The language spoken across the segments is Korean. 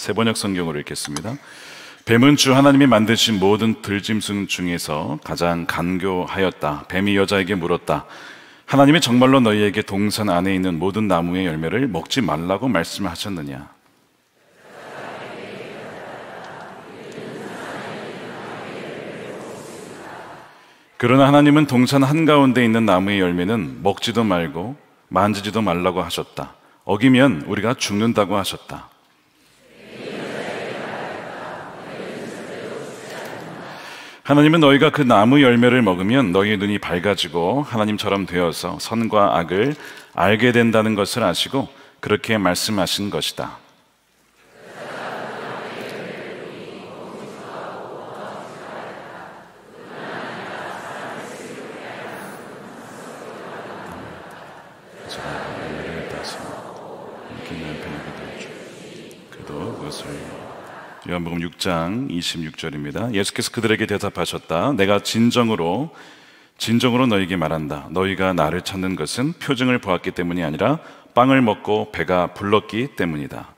세번역 성경으로 읽겠습니다. 뱀은 주 하나님이 만드신 모든 들짐승 중에서 가장 간교하였다. 뱀이 여자에게 물었다. 하나님이 정말로 너희에게 동산 안에 있는 모든 나무의 열매를 먹지 말라고 말씀하셨느냐? 그러나 하나님은 동산 한가운데 있는 나무의 열매는 먹지도 말고 만지지도 말라고 하셨다. 어기면 우리가 죽는다고 하셨다. 하나님은 너희가 그 나무 열매를 먹으면 너희의 눈이 밝아지고 하나님처럼 되어서 선과 악을 알게 된다는 것을 아시고 그렇게 말씀하신 것이다. 요한복음 6장 26절입니다. 예수께서 그들에게 대답하셨다. 내가 진정으로 너희에게 말한다. 너희가 나를 찾는 것은 표징을 보았기 때문이 아니라 빵을 먹고 배가 불렀기 때문이다.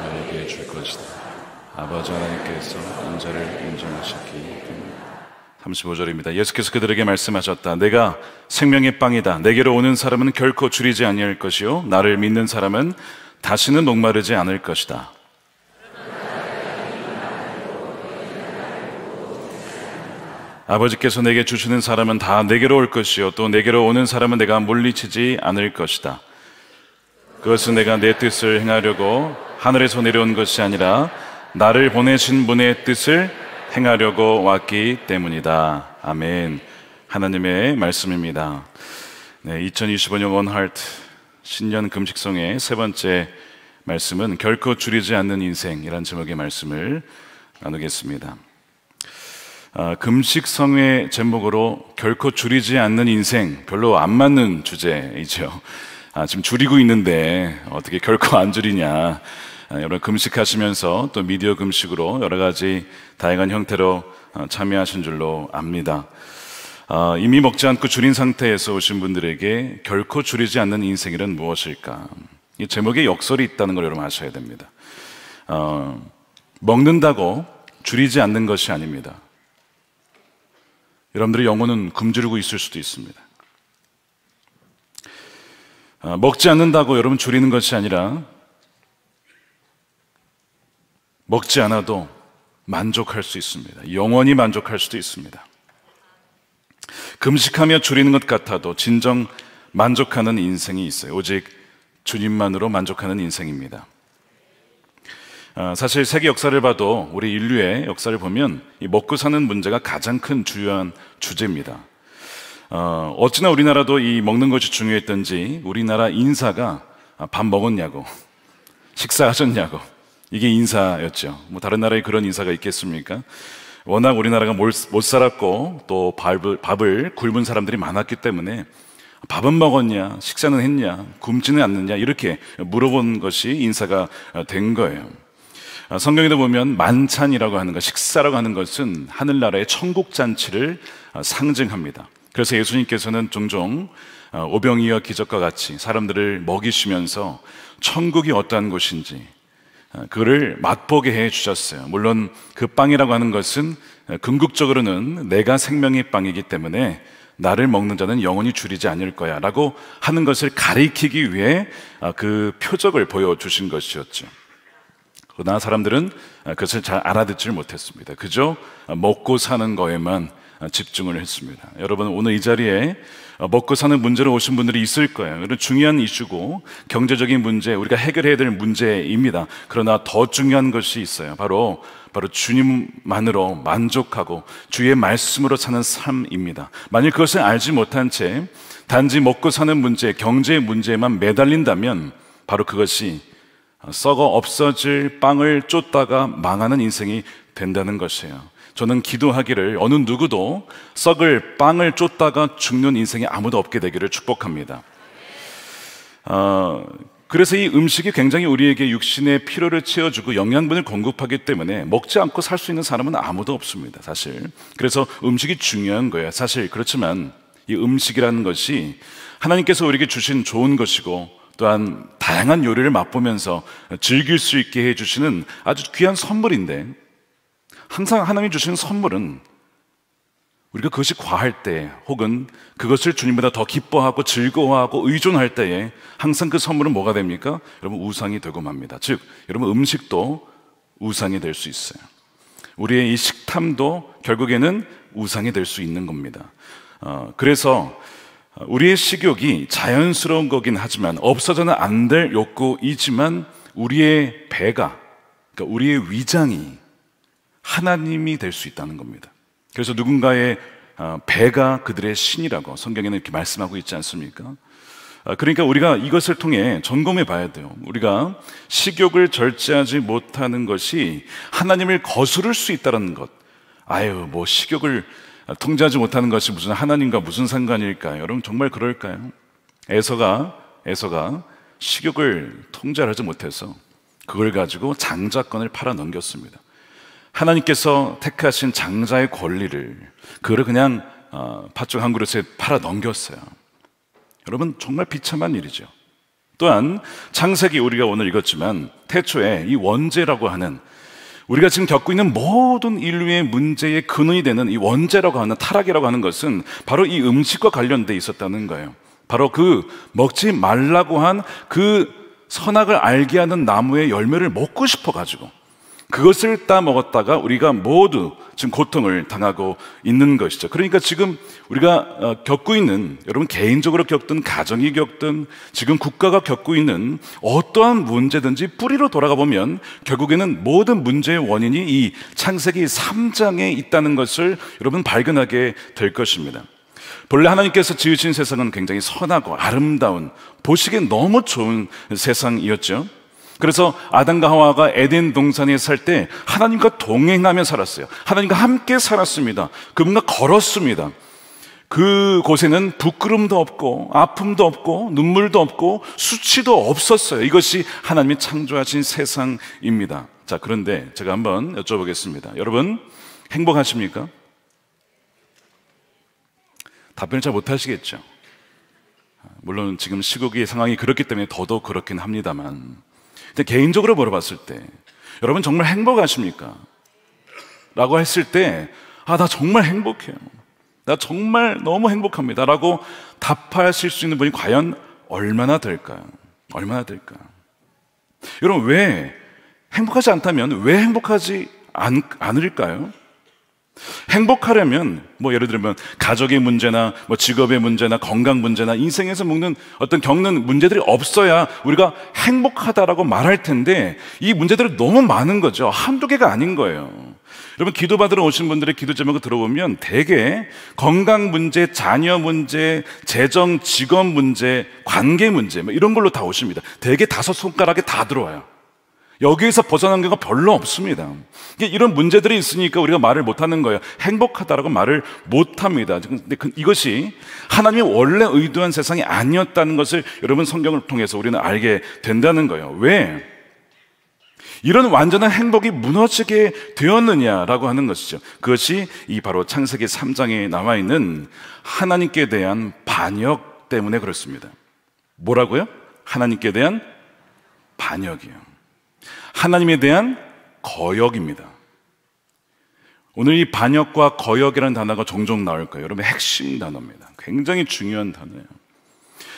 너희에게 줄 것이다. 아버지 하나님께서 인자를 인정하셨기 때문이다. 35절입니다. 예수께서 그들에게 말씀하셨다. 내가 생명의 빵이다. 내게로 오는 사람은 결코 줄이지 아니할 것이요 나를 믿는 사람은 다시는 목마르지 않을 것이다. 아버지께서 내게 주시는 사람은 다 내게로 올 것이요 또 내게로 오는 사람은 내가 물리치지 않을 것이다. 그것은 내가 내 뜻을 행하려고 하늘에서 내려온 것이 아니라 나를 보내신 분의 뜻을 행하려고 왔기 때문이다. 아멘. 하나님의 말씀입니다. 2025년 원하트 신년 금식성의 세 번째 말씀은 결코 줄이지 않는 인생이라는 제목의 말씀을 나누겠습니다. 금식성의 제목으로 결코 줄이지 않는 인생, 별로 안 맞는 주제이죠. 지금 줄이고 있는데 어떻게 결코 안 줄이냐. 여러분 금식하시면서 또 미디어 금식으로 여러 가지 다양한 형태로 참여하신 줄로 압니다. 이미 먹지 않고 줄인 상태에서 오신 분들에게 결코 줄이지 않는 인생이란 무엇일까? 이 제목에 역설이 있다는 걸 여러분 아셔야 됩니다. 먹는다고 줄이지 않는 것이 아닙니다. 여러분들의 영혼은 굶주리고 있을 수도 있습니다. 먹지 않는다고 여러분 줄이는 것이 아니라 먹지 않아도 만족할 수 있습니다. 영원히 만족할 수도 있습니다. 금식하며 줄이는 것 같아도 진정 만족하는 인생이 있어요. 오직 주님만으로 만족하는 인생입니다. 사실 세계 역사를 봐도 우리 인류의 역사를 보면 이 먹고 사는 문제가 가장 큰 주요한 주제입니다. 어찌나 우리나라도 이 먹는 것이 중요했던지 우리나라 인사가 밥 먹었냐고, 식사하셨냐고, 이게 인사였죠. 뭐 다른 나라에 그런 인사가 있겠습니까? 워낙 우리나라가 못 살았고 또 밥을 굶은 사람들이 많았기 때문에 밥은 먹었냐, 식사는 했냐, 굶지는 않느냐 이렇게 물어본 것이 인사가 된 거예요. 성경에도 보면 만찬이라고 하는 것, 식사라고 하는 것은 하늘나라의 천국잔치를 상징합니다. 그래서 예수님께서는 종종 오병이어 기적과 같이 사람들을 먹이시면서 천국이 어떠한 곳인지 그를 맛보게 해 주셨어요. 물론 그 빵이라고 하는 것은 궁극적으로는 내가 생명의 빵이기 때문에 나를 먹는 자는 영원히 줄이지 않을 거야 라고 하는 것을 가리키기 위해 그 표적을 보여주신 것이었죠. 그러나 사람들은 그것을 잘 알아듣지를 못했습니다. 그저 먹고 사는 거에만 집중을 했습니다. 여러분 오늘 이 자리에 먹고 사는 문제로 오신 분들이 있을 거예요. 이런 중요한 이슈고 경제적인 문제, 우리가 해결해야 될 문제입니다. 그러나 더 중요한 것이 있어요. 바로 주님만으로 만족하고 주의 말씀으로 사는 삶입니다. 만일 그것을 알지 못한 채 단지 먹고 사는 문제, 경제의 문제에만 매달린다면 바로 그것이 썩어 없어질 빵을 쫓다가 망하는 인생이 된다는 것이에요. 저는 기도하기를 어느 누구도 썩을 빵을 쫓다가 죽는 인생이 아무도 없게 되기를 축복합니다. 그래서 이 음식이 굉장히 우리에게 육신의 필요를 채워주고 영양분을 공급하기 때문에 먹지 않고 살 수 있는 사람은 아무도 없습니다, 사실. 그래서 음식이 중요한 거예요, 사실. 그렇지만 이 음식이라는 것이 하나님께서 우리에게 주신 좋은 것이고 또한 다양한 요리를 맛보면서 즐길 수 있게 해주시는 아주 귀한 선물인데, 항상 하나님이 주시는 선물은 우리가 그것이 과할 때, 혹은 그것을 주님보다 더 기뻐하고 즐거워하고 의존할 때에 항상 그 선물은 뭐가 됩니까? 여러분, 우상이 되고 맙니다. 즉, 여러분, 음식도 우상이 될 수 있어요. 우리의 이 식탐도 결국에는 우상이 될 수 있는 겁니다. 그래서 우리의 식욕이 자연스러운 거긴 하지만, 없어서는 안 될 욕구이지만, 우리의 배가, 그러니까 우리의 위장이 하나님이 될 수 있다는 겁니다. 그래서 누군가의 배가 그들의 신이라고 성경에는 이렇게 말씀하고 있지 않습니까? 그러니까 우리가 이것을 통해 점검해 봐야 돼요. 우리가 식욕을 절제하지 못하는 것이 하나님을 거스를 수 있다는 것. 뭐 식욕을 통제하지 못하는 것이 무슨 하나님과 무슨 상관일까요? 여러분, 정말 그럴까요? 에서가 식욕을 통제하지 못해서 그걸 가지고 장자권을 팔아 넘겼습니다. 하나님께서 택하신 장자의 권리를, 그거를 그냥 팥죽 한 그릇에 팔아 넘겼어요. 여러분, 정말 비참한 일이죠. 또한 창세기, 우리가 오늘 읽었지만 태초에 이 원죄라고 하는, 우리가 지금 겪고 있는 모든 인류의 문제의 근원이 되는 이 원죄라고 하는, 타락이라고 하는 것은 바로 이 음식과 관련돼 있었다는 거예요. 바로 그 먹지 말라고 한 그 선악을 알게 하는 나무의 열매를 먹고 싶어 가지고 그것을 따 먹었다가 우리가 모두 지금 고통을 당하고 있는 것이죠. 그러니까 지금 우리가 겪고 있는, 여러분 개인적으로 겪든 가정이 겪든 지금 국가가 겪고 있는 어떠한 문제든지 뿌리로 돌아가 보면 결국에는 모든 문제의 원인이 이 창세기 3장에 있다는 것을 여러분 발견하게 될 것입니다. 본래 하나님께서 지으신 세상은 굉장히 선하고 아름다운, 보시기에 너무 좋은 세상이었죠. 그래서 아담과 하와가 에덴 동산에 살 때 하나님과 동행하며 살았어요. 하나님과 함께 살았습니다. 그분과 걸었습니다. 그곳에는 부끄럼도 없고 아픔도 없고 눈물도 없고 수치도 없었어요. 이것이 하나님이 창조하신 세상입니다. 자, 그런데 제가 한번 여쭤보겠습니다. 여러분, 행복하십니까? 답변을 잘 못하시겠죠. 물론 지금 시국의 상황이 그렇기 때문에 더더욱 그렇긴 합니다만, 근데 개인적으로 물어봤을 때 여러분 정말 행복하십니까? 라고 했을 때 나 정말 행복해요, 나 정말 너무 행복합니다 라고 답하실 수 있는 분이 과연 얼마나 될까요? 얼마나 될까요? 여러분, 왜 행복하지 않다면 왜 행복하지 않을까요? 행복하려면 예를 들면 가족의 문제나 직업의 문제나 건강 문제나 인생에서 겪는 문제들이 없어야 우리가 행복하다라고 말할 텐데, 이 문제들이 너무 많은 거죠. 한두 개가 아닌 거예요. 여러분, 기도 받으러 오신 분들의 기도 제목을 들어보면 대개 건강 문제, 자녀 문제, 재정, 직업 문제, 관계 문제 이런 걸로 다 오십니다. 대개 5손가락에 다 들어와요. 여기에서 벗어난 경우가 별로 없습니다. 이런 문제들이 있으니까 우리가 말을 못하는 거예요. 행복하다라고 말을 못합니다. 근데 이것이 하나님이 원래 의도한 세상이 아니었다는 것을 여러분 성경을 통해서 우리는 알게 된다는 거예요. 왜 이런 완전한 행복이 무너지게 되었느냐라고 하는 것이죠. 그것이 이 바로 창세기 3장에 나와 있는 하나님께 대한 반역 때문에 그렇습니다. 뭐라고요? 하나님께 대한 반역이요. 하나님에 대한 거역입니다. 오늘 이 반역과 거역이라는 단어가 종종 나올 거예요. 여러분, 핵심 단어입니다. 굉장히 중요한 단어예요.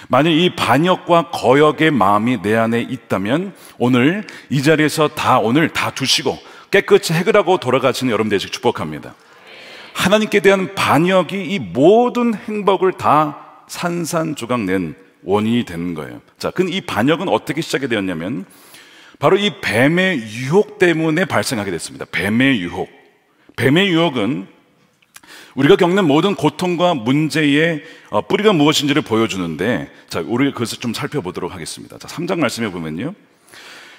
만약 이 반역과 거역의 마음이 내 안에 있다면 오늘 이 자리에서 오늘 다 두시고 깨끗이 해결하고 돌아가시는 여러분 되시길 축복합니다. 하나님께 대한 반역이 이 모든 행복을 다 산산조각 낸 원인이 되는 거예요. 자, 근데 이 반역은 어떻게 시작이 되었냐면 바로 이 뱀의 유혹 때문에 발생하게 됐습니다. 뱀의 유혹. 뱀의 유혹은 우리가 겪는 모든 고통과 문제의 뿌리가 무엇인지를 보여주는데, 자, 우리 그것을 좀 살펴보도록 하겠습니다. 자, 3장 말씀해 보면요,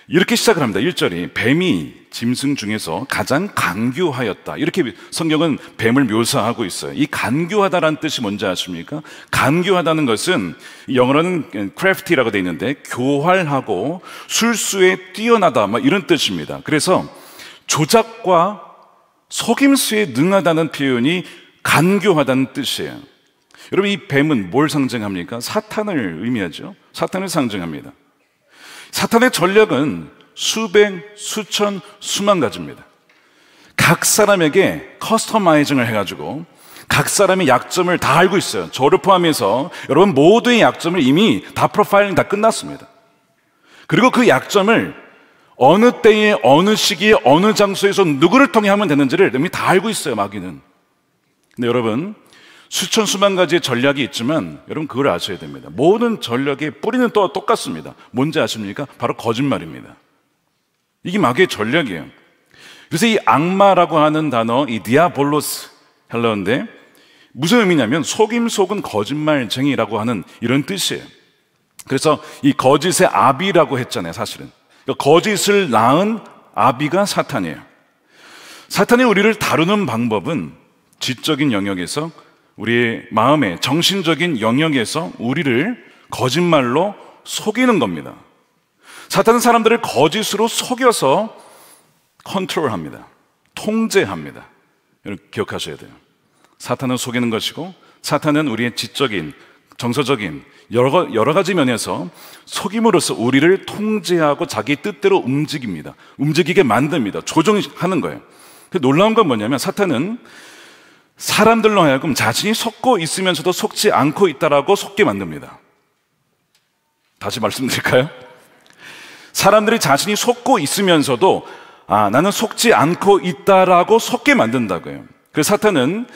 이렇게 시작을 합니다. 1절이 뱀이 짐승 중에서 가장 간교하였다. 이렇게 성경은 뱀을 묘사하고 있어요. 이 간교하다라는 뜻이 뭔지 아십니까? 간교하다는 것은 영어로는 crafty라고 되어 있는데 교활하고 술수에 뛰어나다 이런 뜻입니다. 그래서 조작과 속임수에 능하다는 표현이 간교하다는 뜻이에요. 여러분, 이 뱀은 뭘 상징합니까? 사탄을 의미하죠. 사탄을 상징합니다. 사탄의 전략은 수백, 수천, 수만 가지입니다. 각 사람에게 커스터마이징을 해가지고 각 사람의 약점을 다 알고 있어요. 저를 포함해서 여러분 모두의 약점을 이미 다 프로파일링 다 끝났습니다. 그리고 그 약점을 어느 때에, 어느 시기에, 어느 장소에서 누구를 통해 하면 되는지를 이미 다 알고 있어요, 마귀는. 근데 여러분, 수천 수만 가지의 전략이 있지만 여러분 그걸 아셔야 됩니다. 모든 전략의 뿌리는 또 똑같습니다. 뭔지 아십니까? 바로 거짓말입니다. 이게 마귀의 전략이에요. 그래서 이 악마라고 하는 단어, 이 디아볼로스 헬라어인데 무슨 의미냐면 속임 속은 거짓말쟁이라고 하는 이런 뜻이에요. 그래서 이 거짓의 아비라고 했잖아요, 사실은. 그러니까 거짓을 낳은 아비가 사탄이에요. 사탄이 우리를 다루는 방법은 지적인 영역에서, 우리의 마음의 정신적인 영역에서 우리를 거짓말로 속이는 겁니다. 사탄은 사람들을 거짓으로 속여서 컨트롤합니다. 통제합니다. 여러분 기억하셔야 돼요. 사탄은 속이는 것이고, 사탄은 우리의 지적인, 정서적인 여러 가지 면에서 속임으로써 우리를 통제하고 자기 뜻대로 움직입니다. 움직이게 만듭니다. 조종하는 거예요. 놀라운 건 뭐냐면 사탄은 사람들로 하여금 자신이 속고 있으면서도 속지 않고 있다라고 속게 만듭니다. 다시 말씀드릴까요? 사람들이 자신이 속고 있으면서도 나는 속지 않고 있다라고 속게 만든다고요. 그래서 사탄은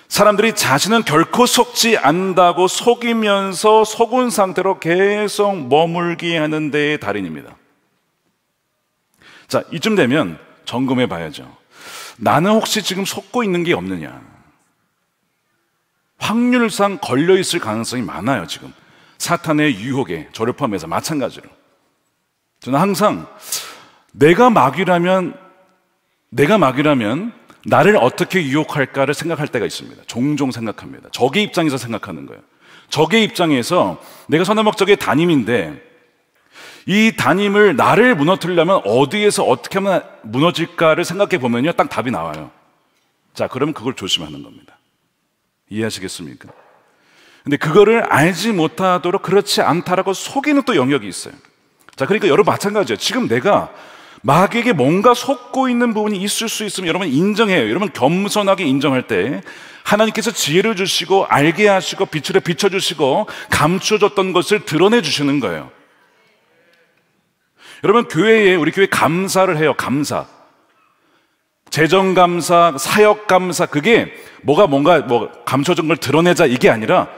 사람들이 자신은 결코 속지 않는다고 속이면서 속은 상태로 계속 머물게 하는 데의 달인입니다. 자, 이쯤 되면 점검해 봐야죠. 나는 혹시 지금 속고 있는 게 없느냐? 확률상 걸려있을 가능성이 많아요. 지금 사탄의 유혹에 저를 포함해서 마찬가지로 저는 항상 내가 마귀라면 나를 어떻게 유혹할까를 생각할 때가 있습니다. 종종 생각합니다. 적의 입장에서 생각하는 거예요. 적의 입장에서 내가 선한 목적의 담임인데 이 담임을 나를 무너뜨리려면 어디에서 어떻게 하면 무너질까를 생각해 보면요, 딱 답이 나와요. 자, 그러면 그걸 조심하는 겁니다. 이해하시겠습니까? 근데 그거를 알지 못하도록 그렇지 않다라고 속이는 또 영역이 있어요. 자, 그러니까 여러분 마찬가지예요. 지금 내가 마귀에게 뭔가 속고 있는 부분이 있을 수 있으면 여러분 인정해요. 여러분 겸손하게 인정할 때 하나님께서 지혜를 주시고 알게 하시고 빛으로 비춰주시고 감춰졌던 것을 드러내 주시는 거예요. 여러분 교회에, 우리 교회 감사를 해요. 감사, 재정감사, 사역감사. 그게 뭔가 감춰진 걸 드러내자 이게 아니라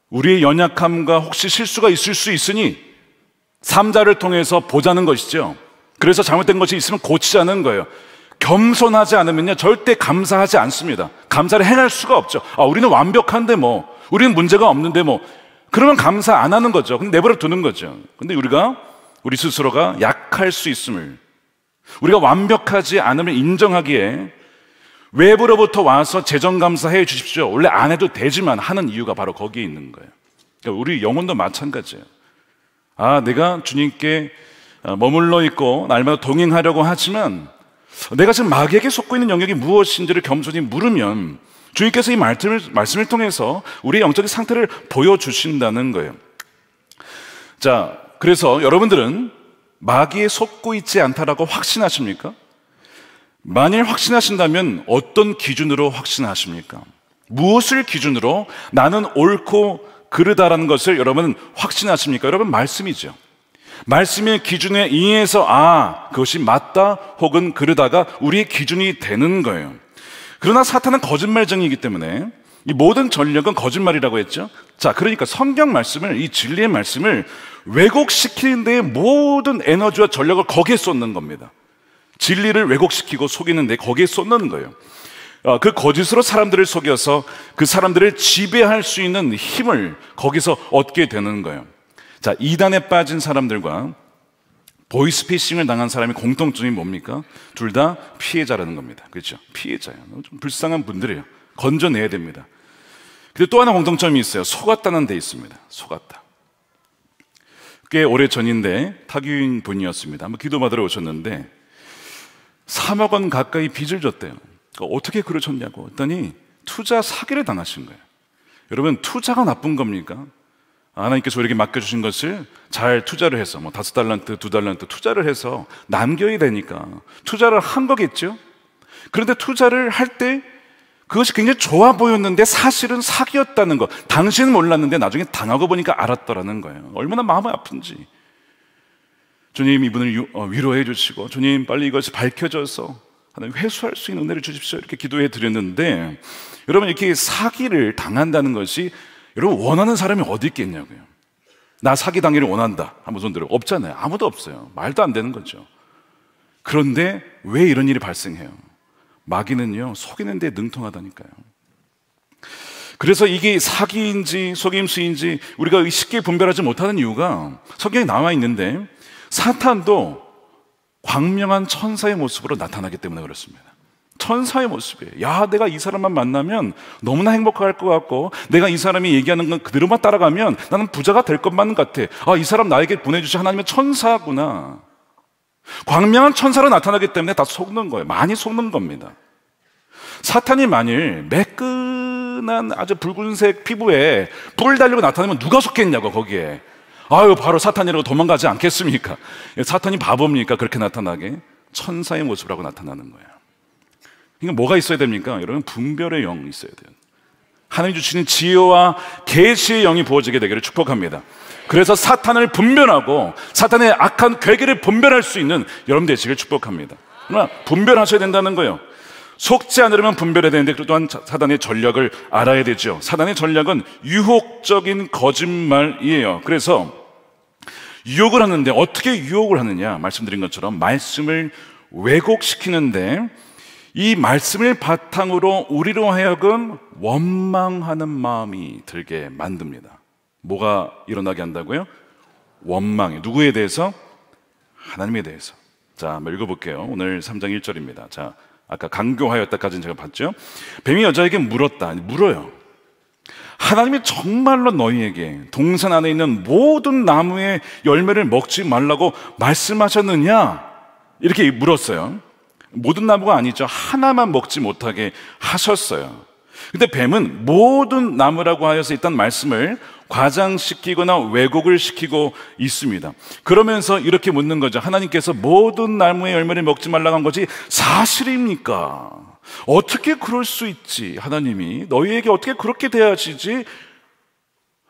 우리의 연약함과 혹시 실수가 있을 수 있으니 삼자를 통해서 보자는 것이죠. 그래서 잘못된 것이 있으면 고치자는 거예요. 겸손하지 않으면요 절대 감사하지 않습니다. 감사를 행할 수가 없죠. 우리는 완벽한데 우리는 문제가 없는데 그러면 감사 안 하는 거죠. 근데 내버려 두는 거죠. 근데 우리 스스로가 약할 수 있음을, 우리가 완벽하지 않음을 인정하기에 외부로부터 와서 재정감사해 주십시오, 원래 안 해도 되지만 하는 이유가 바로 거기에 있는 거예요. 그러니까 우리 영혼도 마찬가지예요. 내가 주님께 머물러 있고 날마다 동행하려고 하지만 내가 지금 마귀에게 속고 있는 영역이 무엇인지를 겸손히 물으면 주님께서 이 말씀을 통해서 우리의 영적인 상태를 보여주신다는 거예요. 자, 그래서 여러분들은 마귀에 속고 있지 않다라고 확신하십니까? 만일 확신하신다면 어떤 기준으로 확신하십니까? 무엇을 기준으로 나는 옳고 그르다라는 것을 여러분은 확신하십니까? 여러분 말씀이죠. 말씀의 기준에 의해서 그것이 맞다 혹은 그르다가 우리의 기준이 되는 거예요. 그러나 사탄은 거짓말쟁이이기 때문에 이 모든 전략은 거짓말이라고 했죠. 자, 그러니까 성경 말씀을, 이 진리의 말씀을 왜곡시키는 데에 모든 에너지와 전략을 거기에 쏟는 겁니다. 진리를 왜곡시키고 속이는 데 거기에 쏟는 거예요. 그 거짓으로 사람들을 속여서 그 사람들을 지배할 수 있는 힘을 거기서 얻게 되는 거예요. 자, 이단에 빠진 사람들과 보이스피싱을 당한 사람의 공통점이 뭡니까? 둘 다 피해자라는 겁니다. 그렇죠? 피해자예요. 좀 불쌍한 분들이에요. 건져내야 됩니다. 근데 또 하나 공통점이 있어요. 속았다는 데 있습니다. 속았다. 꽤 오래 전인데 타교인 분이었습니다. 한번 기도받으러 오셨는데 3억 원 가까이 빚을 졌대요. 그러니까 어떻게 그러셨냐고 했더니 투자 사기를 당하신 거예요. 여러분, 투자가 나쁜 겁니까? 하나님께서 우리에게 맡겨주신 것을 잘 투자를 해서 5달란트, 2달란트 투자를 해서 남겨야 되니까 투자를 한 거겠죠. 그런데 투자를 할 때 그것이 굉장히 좋아 보였는데 사실은 사기였다는 거, 당신은 몰랐는데 나중에 당하고 보니까 알았더라는 거예요. 얼마나 마음이 아픈지. 주님, 이분을 위로해 주시고, 주님 빨리 이것이 밝혀져서 하나님 회수할 수 있는 은혜를 주십시오, 이렇게 기도해 드렸는데, 여러분, 이렇게 사기를 당한다는 것이 여러분 원하는 사람이 어디 있겠냐고요. 나 사기 당기를 원한다 한번 손 들어. 없잖아요. 아무도 없어요. 말도 안 되는 거죠. 그런데 왜 이런 일이 발생해요? 마귀는요, 속이는 데 능통하다니까요. 그래서 이게 사기인지 속임수인지 우리가 쉽게 분별하지 못하는 이유가 성경에 나와 있는데, 사탄도 광명한 천사의 모습으로 나타나기 때문에 그렇습니다. 천사의 모습이에요. 야, 내가 이 사람만 만나면 너무나 행복할 것 같고, 내가 이 사람이 얘기하는 건 그대로만 따라가면 나는 부자가 될 것만 같아. 아, 이 사람 나에게 보내주신 하나님의 천사구나. 광명한 천사로 나타나기 때문에 다 속는 거예요. 많이 속는 겁니다. 사탄이 만일 매끈한 아주 붉은색 피부에 뿔 달리고 나타나면 누가 속겠냐고, 거기에. 아유, 바로 사탄이라고 도망가지 않겠습니까? 사탄이 바보입니까? 그렇게 나타나게. 천사의 모습으로 나타나는 거예요. 그러니까 뭐가 있어야 됩니까? 여러분, 분별의 영이 있어야 돼요. 하나님 주시는 지혜와 계시의 영이 부어지게 되기를 축복합니다. 그래서 사탄을 분별하고 사탄의 악한 괴계를 분별할 수 있는 여러분 되시길 축복합니다. 그러나 분별하셔야 된다는 거예요. 속지 않으려면 분별해야 되는데, 또한 사단의 전략을 알아야 되죠. 사단의 전략은 유혹적인 거짓말이에요. 그래서 유혹을 하는데 어떻게 유혹을 하느냐, 말씀드린 것처럼 말씀을 왜곡시키는데, 이 말씀을 바탕으로 우리로 하여금 원망하는 마음이 들게 만듭니다. 뭐가 일어나게 한다고요? 원망이. 누구에 대해서? 하나님에 대해서. 자, 한번 읽어볼게요. 오늘 3장 1절입니다. 자, 아까 강교하였다까지는 제가 봤죠. 뱀이 여자에게 물어요. 하나님이 정말로 너희에게 동산 안에 있는 모든 나무의 열매를 먹지 말라고 말씀하셨느냐? 이렇게 물었어요. 모든 나무가 아니죠. 하나만 먹지 못하게 하셨어요. 근데 뱀은 모든 나무라고 하여서 일단 말씀을 과장시키거나 왜곡을 시키고 있습니다. 그러면서 이렇게 묻는 거죠. 하나님께서 모든 나무의 열매를 먹지 말라고 한 것이 사실입니까? 어떻게 그럴 수 있지? 하나님이 너희에게 어떻게 그렇게 대하시지?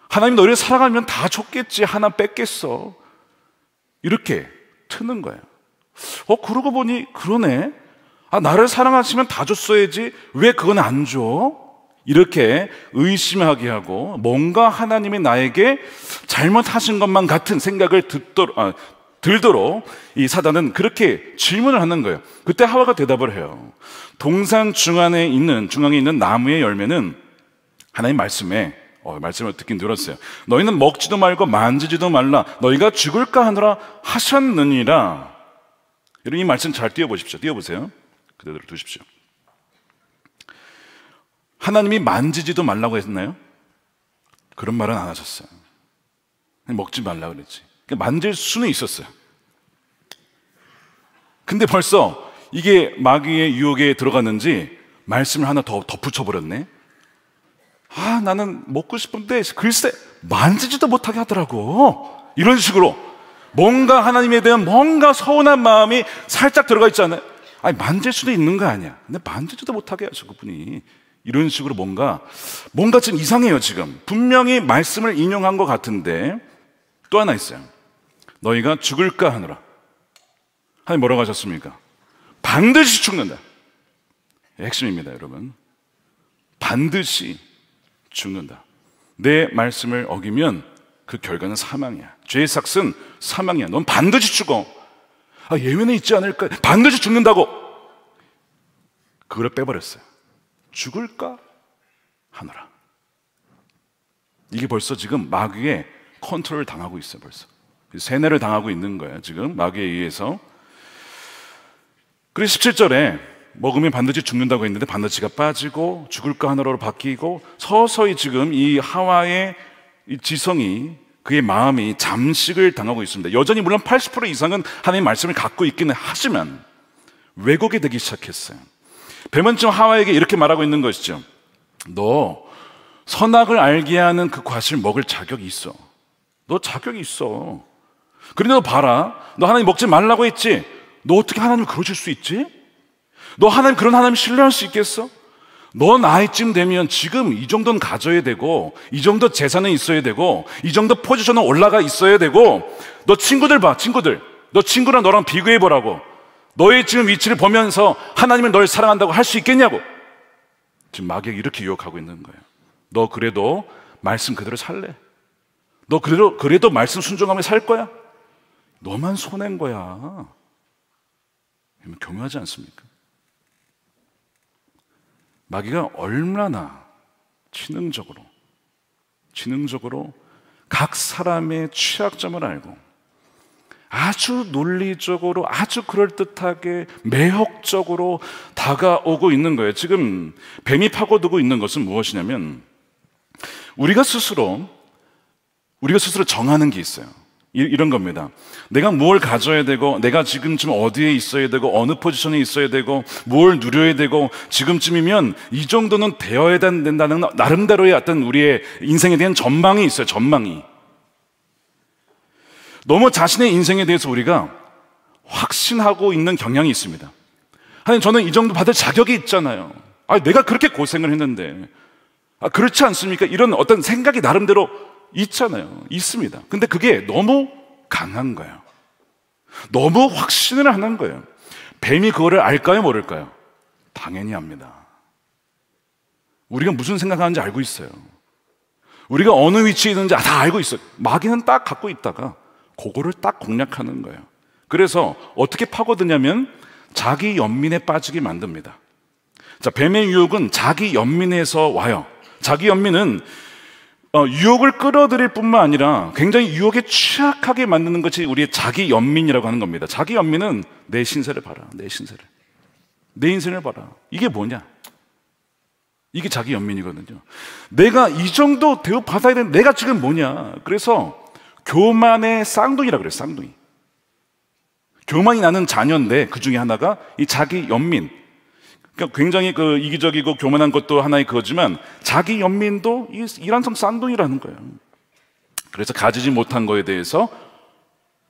하나님 너희를 사랑하면 다 줬겠지, 하나 뺐겠어. 이렇게 트는 거예요. 그러고 보니 그러네. 아, 나를 사랑하시면 다 줬어야지 왜 그건 안 줘? 이렇게 의심하게 하고, 뭔가 하나님이 나에게 잘못하신 것만 같은 생각을 들도록 이 사단은 그렇게 질문을 하는 거예요. 그때 하와가 대답을 해요. 동산 중앙에 있는 나무의 열매는 하나님 말씀을 듣긴 들었어요. 너희는 먹지도 말고 만지지도 말라, 너희가 죽을까 하느라 하셨느니라. 여러분, 이 말씀 잘 띄워보십시오. 띄워보세요. 그대로 두십시오. 하나님이 만지지도 말라고 했나요? 그런 말은 안 하셨어요. 먹지 말라고 그랬지. 만질 수는 있었어요. 근데 벌써 이게 마귀의 유혹에 들어갔는지 말씀을 하나 더 덧붙여버렸네. 아, 나는 먹고 싶은데 글쎄 만지지도 못하게 하더라고. 이런 식으로 뭔가 하나님에 대한 뭔가 서운한 마음이 살짝 들어가 있지 않아요? 아니, 만질 수도 있는 거 아니야. 근데 만지지도 못하게 하셔, 그분이. 이런 식으로 뭔가 좀 이상해요. 지금 분명히 말씀을 인용한 것 같은데 또 하나 있어요. 너희가 죽을까 하느라. 하나님 뭐라고 하셨습니까? 반드시 죽는다. 핵심입니다, 여러분. 반드시 죽는다. 내 말씀을 어기면 그 결과는 사망이야. 죄의 삭은 사망이야. 넌 반드시 죽어. 아, 예외는 있지 않을까? 반드시 죽는다고. 그걸 빼버렸어요. 죽을까 하느라. 이게 벌써 지금 마귀의 컨트롤을 당하고 있어요. 벌써 세뇌를 당하고 있는 거예요, 지금 마귀에 의해서. 그래서 17절에 먹으면 반드시 죽는다고 했는데 반드시가 빠지고 죽을 거 하나로 바뀌고 서서히 지금 이 하와의 이 지성이, 그의 마음이 잠식을 당하고 있습니다. 여전히 물론 80% 이상은 하나님의 말씀을 갖고 있기는 하지만 왜곡이 되기 시작했어요. 뱀은 지금 하와에게 이렇게 말하고 있는 것이죠. 너 선악을 알게 하는 그 과실을 먹을 자격이 있어. 너 자격이 있어. 그런데 너 봐라, 너 하나님 먹지 말라고 했지? 너 어떻게 하나님을 그러실 수 있지? 너 하나님, 그런 하나님 신뢰할 수 있겠어? 너 나이쯤 되면 지금 이 정도는 가져야 되고, 이 정도 재산은 있어야 되고, 이 정도 포지션은 올라가 있어야 되고, 너 친구들 봐, 친구들. 너 친구랑 너랑 비교해 보라고. 너의 지금 위치를 보면서 하나님은 널 사랑한다고 할 수 있겠냐고. 지금 마귀가 이렇게 유혹하고 있는 거예요. 너 그래도 말씀 그대로 살래? 너 그래도 말씀 순종하며 살 거야? 너만 손해인 거야. 교묘하지 않습니까? 마귀가 얼마나 지능적으로 각 사람의 취약점을 알고 아주 논리적으로, 아주 그럴듯하게 매혹적으로 다가오고 있는 거예요. 지금 뱀이 파고들고 있는 것은 무엇이냐면 우리가 스스로 정하는 게 있어요. 이런 겁니다. 내가 뭘 가져야 되고, 내가 지금쯤 어디에 있어야 되고, 어느 포지션에 있어야 되고, 뭘 누려야 되고, 지금쯤이면 이 정도는 되어야 된다는 나름대로의 어떤 우리의 인생에 대한 전망이 있어요. 전망이. 너무 자신의 인생에 대해서 우리가 확신하고 있는 경향이 있습니다. 하나님, 저는 이 정도 받을 자격이 있잖아요. 내가 그렇게 고생을 했는데. 그렇지 않습니까? 이런 어떤 생각이 나름대로 있잖아요. 있습니다. 근데 그게 너무 강한 거예요. 너무 확신을 하는 거예요. 뱀이 그거를 알까요? 모를까요? 당연히 압니다. 우리가 무슨 생각하는지 알고 있어요. 우리가 어느 위치에 있는지 다 알고 있어요. 마귀는 딱 갖고 있다가 그거를 딱 공략하는 거예요. 그래서 어떻게 파고드냐면 자기 연민에 빠지게 만듭니다. 자, 뱀의 유혹은 자기 연민에서 와요. 자기 연민은 유혹을 끌어들일 뿐만 아니라 굉장히 유혹에 취약하게 만드는 것이 우리의 자기 연민이라고 하는 겁니다. 자기 연민은 내 신세를 봐라. 내 신세를. 내 인생을 봐라. 이게 뭐냐? 이게 자기 연민이거든요. 내가 이 정도 대우 받아야 되는 내가 지금 뭐냐? 그래서 교만의 쌍둥이라고 그래요. 쌍둥이. 교만이 나는 자녀인데 그 중에 하나가 이 자기 연민. 그러니까 굉장히 이기적이고 교만한 것도 하나의 그거지만 자기 연민도 이 일란성 쌍둥이라는 거예요. 그래서 가지지 못한 거에 대해서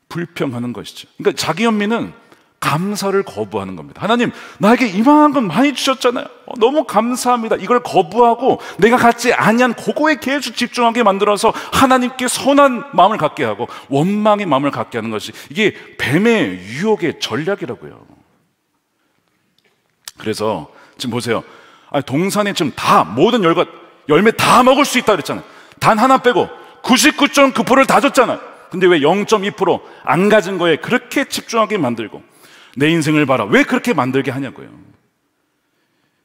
불평하는 것이죠. 그러니까 자기 연민은 감사를 거부하는 겁니다. 하나님, 나에게 이만한 건 많이 주셨잖아요. 너무 감사합니다. 이걸 거부하고 내가 갖지 아니한 그거에 계속 집중하게 만들어서 하나님께 선한 마음을 갖게 하고 원망의 마음을 갖게 하는 것이 이게 뱀의 유혹의 전략이라고요. 그래서 지금 보세요. 동산에 지금 다 모든 열매 다 먹을 수 있다 그랬잖아요. 단 하나 빼고 99.9%를 다 줬잖아요. 근데 왜 0.2% 안 가진 거에 그렇게 집중하게 만들고 내 인생을 봐라. 왜 그렇게 만들게 하냐고요.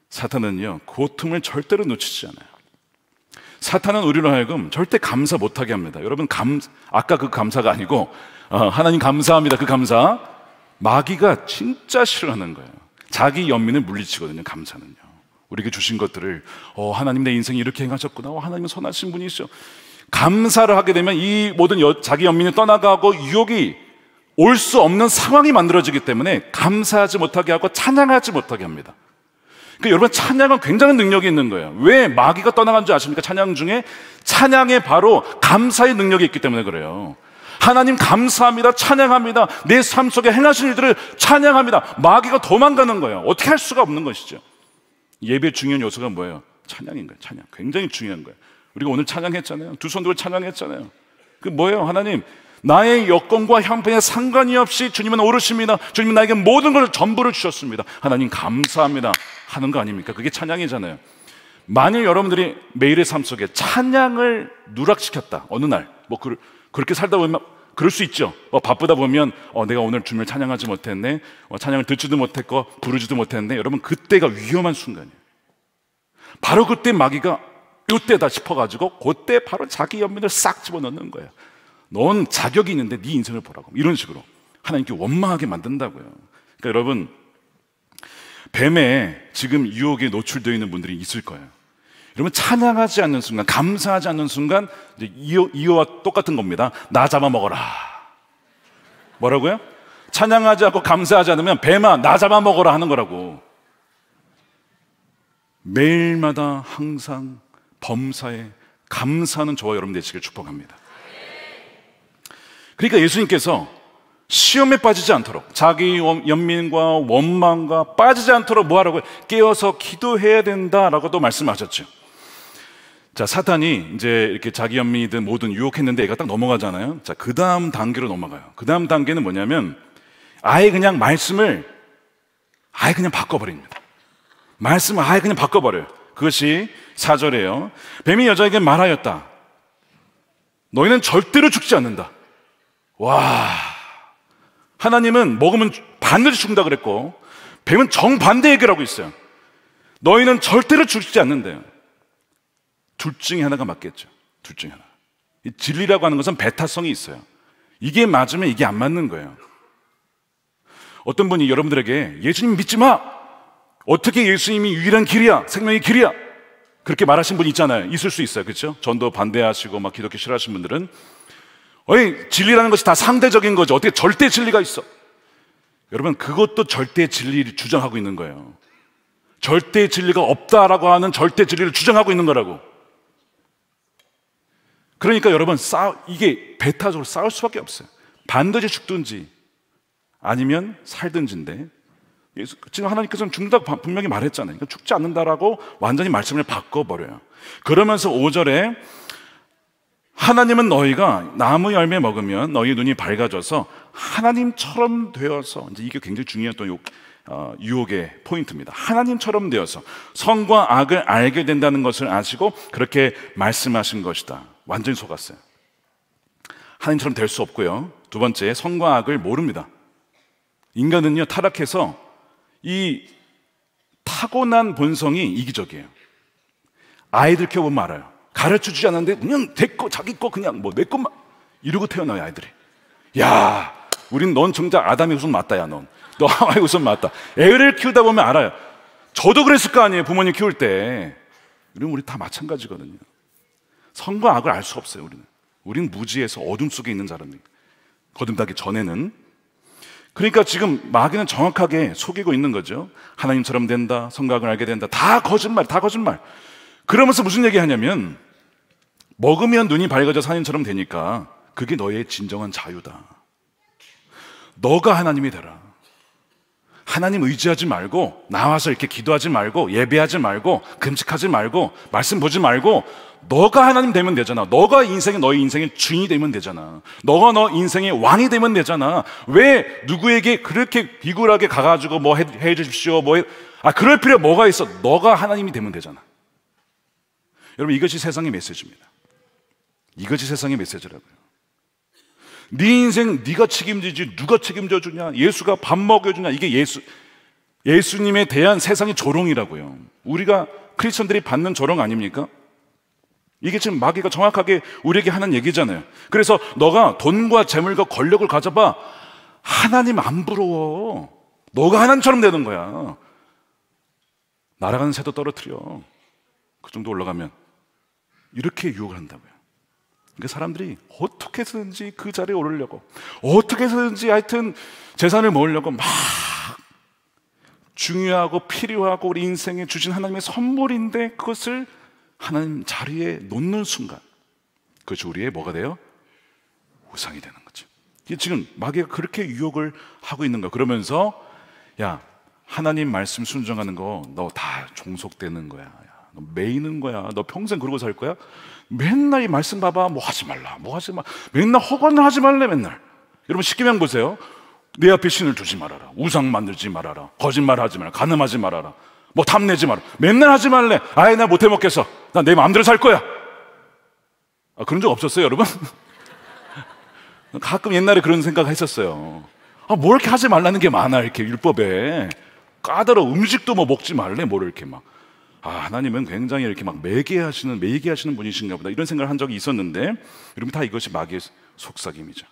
사탄은요, 그 틈을 절대로 놓치지 않아요. 사탄은 우리로 하여금 절대 감사 못하게 합니다. 여러분, 아까 그 감사가 아니고 하나님 감사합니다. 그 감사 마귀가 진짜 싫어하는 거예요. 자기 연민을 물리치거든요. 감사는요. 우리에게 주신 것들을 하나님 내 인생에 이렇게 행하셨구나. 하나님은 선하신 분이시죠. 감사를 하게 되면 이 모든 자기 연민이 떠나가고 유혹이 올 수 없는 상황이 만들어지기 때문에 감사하지 못하게 하고 찬양하지 못하게 합니다. 그러니까 여러분, 찬양은 굉장한 능력이 있는 거예요. 왜 마귀가 떠나간 줄 아십니까? 찬양 중에 찬양에 바로 감사의 능력이 있기 때문에 그래요. 하나님 감사합니다. 찬양합니다. 내 삶 속에 행하신 일들을 찬양합니다. 마귀가 도망가는 거예요. 어떻게 할 수가 없는 것이죠. 예배의 중요한 요소가 뭐예요? 찬양인 거예요. 찬양. 굉장히 중요한 거예요. 우리가 오늘 찬양했잖아요. 두 손 들고 찬양했잖아요. 그 뭐예요? 하나님, 나의 여건과 형편에 상관이 없이 주님은 오르십니다. 주님은 나에게 모든 걸 전부를 주셨습니다. 하나님 감사합니다 하는 거 아닙니까? 그게 찬양이잖아요. 만일 여러분들이 매일의 삶 속에 찬양을 누락시켰다, 어느 날 그렇게 살다 보면 그럴 수 있죠. 바쁘다 보면 내가 오늘 주님을 찬양하지 못했네, 찬양을 듣지도 못했고 부르지도 못했네. 여러분, 그때가 위험한 순간이에요. 바로 그때 마귀가 이때다 싶어가지고 그때 바로 자기 연민을 싹 집어넣는 거예요. 넌 자격이 있는데 네 인생을 보라고. 이런 식으로 하나님께 원망하게 만든다고요. 그러니까 여러분, 뱀에 지금 유혹에 노출되어 있는 분들이 있을 거예요. 여러분, 찬양하지 않는 순간, 감사하지 않는 순간 이제 이어와 똑같은 겁니다. 나 잡아먹어라. 뭐라고요? 찬양하지 않고 감사하지 않으면 뱀아 나 잡아먹어라 하는 거라고. 매일마다 항상 범사에 감사하는 저와 여러분 되시길 축복합니다. 그러니까 예수님께서 시험에 빠지지 않도록, 자기 연민과 원망과 빠지지 않도록 뭐 하라고요? 깨어서 기도해야 된다라고도 말씀하셨죠. 자, 사탄이 이제 이렇게 자기 연민이든 뭐든 유혹했는데 얘가 딱 넘어가잖아요. 자, 그 다음 단계로 넘어가요. 그 다음 단계는 뭐냐면 아예 그냥 말씀을 아예 그냥 바꿔버립니다. 말씀을 아예 그냥 바꿔버려요. 그것이 4절이에요. 뱀이 여자에게 말하였다. 너희는 절대로 죽지 않는다. 와, 하나님은 먹으면 반드시 죽는다 그랬고 뱀은 정반대 얘기를 하고 있어요. 너희는 절대로 죽지 않는데요. 둘 중에 하나가 맞겠죠. 둘 중에 하나. 이 진리라고 하는 것은 배타성이 있어요. 이게 맞으면 이게 안 맞는 거예요. 어떤 분이 여러분들에게 예수님 믿지 마, 어떻게 예수님이 유일한 길이야, 생명의 길이야, 그렇게 말하신 분 있잖아요. 있을 수 있어요. 그렇죠? 전도 반대하시고 막 기독교 싫어하시는 분들은 어이, 진리라는 것이 다 상대적인 거죠. 어떻게 절대 진리가 있어? 여러분, 그것도 절대 진리를 주장하고 있는 거예요. 절대 진리가 없다라고 하는 절대 진리를 주장하고 있는 거라고. 그러니까 여러분, 이게 배타적으로 싸울 수밖에 없어요. 반드시 죽든지 아니면 살든지인데, 지금 하나님께서는 죽는다고 분명히 말했잖아요. 그러니까 죽지 않는다라고 완전히 말씀을 바꿔버려요. 그러면서 5절에 하나님은 너희가 나무 열매 먹으면 너희 눈이 밝아져서 하나님처럼 되어서, 이제 이게 굉장히 중요한 또 유혹의 포인트입니다. 하나님처럼 되어서 선과 악을 알게 된다는 것을 아시고 그렇게 말씀하신 것이다. 완전히 속았어요. 하나님처럼 될 수 없고요. 두 번째, 선과 악을 모릅니다. 인간은요, 타락해서 이 타고난 본성이 이기적이에요. 아이들 키워보면 알아요. 가르쳐 주지 않았는데 그냥 자기 거 그냥 뭐 내 것만 이러고 태어나요, 아이들이. 야, 넌 정작 아담의 후손 맞다. 야, 너 하와의 후손 맞다. 애를 키우다 보면 알아요. 저도 그랬을 거 아니에요, 부모님 키울 때. 우리 다 마찬가지거든요. 선과 악을 알 수 없어요. 우리는 무지에서 어둠 속에 있는 사람이에요. 거듭나기 전에는. 그러니까 지금 마귀는 정확하게 속이고 있는 거죠. 하나님처럼 된다, 선과 악을 알게 된다. 다 거짓말, 다 거짓말. 그러면서 무슨 얘기 하냐면 먹으면 눈이 밝아져서 하나님처럼 되니까 그게 너의 진정한 자유다. 너가 하나님이 되라. 하나님 의지하지 말고, 나와서 이렇게 기도하지 말고, 예배하지 말고, 금식하지 말고, 말씀 보지 말고, 너가 하나님 되면 되잖아. 너가 너의 인생의 주인이 되면 되잖아. 너가 너 인생의 왕이 되면 되잖아. 왜 누구에게 그렇게 비굴하게 가가지고 뭐 해 주십시오, 그럴 필요 뭐가 있어? 너가 하나님이 되면 되잖아. 여러분, 이것이 세상의 메시지입니다. 이것이 세상의 메시지라고요. 네 인생 네가 책임지지 누가 책임져 주냐? 예수가 밥 먹여주냐? 이게 예수님에 대한 세상의 조롱이라고요. 우리가 크리스천들이 받는 조롱 아닙니까? 이게 지금 마귀가 정확하게 우리에게 하는 얘기잖아요. 그래서 너가 돈과 재물과 권력을 가져봐. 하나님 안 부러워. 너가 하나님처럼 되는 거야. 날아가는 새도 떨어뜨려. 그 정도 올라가면 이렇게 유혹을 한다고요. 그러니까 사람들이 어떻게 해서든지 그 자리에 오르려고, 어떻게 해서든지 하여튼 재산을 모으려고 막 중요하고 필요하고 우리 인생에 주신 하나님의 선물인데 그것을 하나님 자리에 놓는 순간 그것이 우리의 뭐가 돼요? 우상이 되는 거죠. 지금 마귀가 그렇게 유혹을 하고 있는 거야. 그러면서 야, 하나님 말씀 순종하는 거 너 다 종속되는 거야. 너 매이는 거야. 너 평생 그러고 살 거야? 맨날 이 말씀 봐봐. 뭐 하지 말라. 뭐 하지 마. 맨날 허건을 하지 말래. 맨날. 여러분 십계명 보세요. 내 앞에 신을 두지 말아라. 우상 만들지 말아라. 거짓말 하지 말아라. 간음하지 말아라. 뭐 탐내지 마라. 맨날 하지 말래. 아예 나 못해 먹겠어. 나 내 마음대로 살 거야. 그런 적 없었어요, 여러분? 가끔 옛날에 그런 생각 했었어요. 뭐 이렇게 하지 말라는 게 많아, 이렇게 율법에. 까다로워. 음식도 뭐 먹지 말래, 뭐 이렇게 막. 하나님은 굉장히 이렇게 막 매개하시는 분이신가 보다, 이런 생각을 한 적이 있었는데, 여러분, 다 이것이 마귀의 속삭임이죠.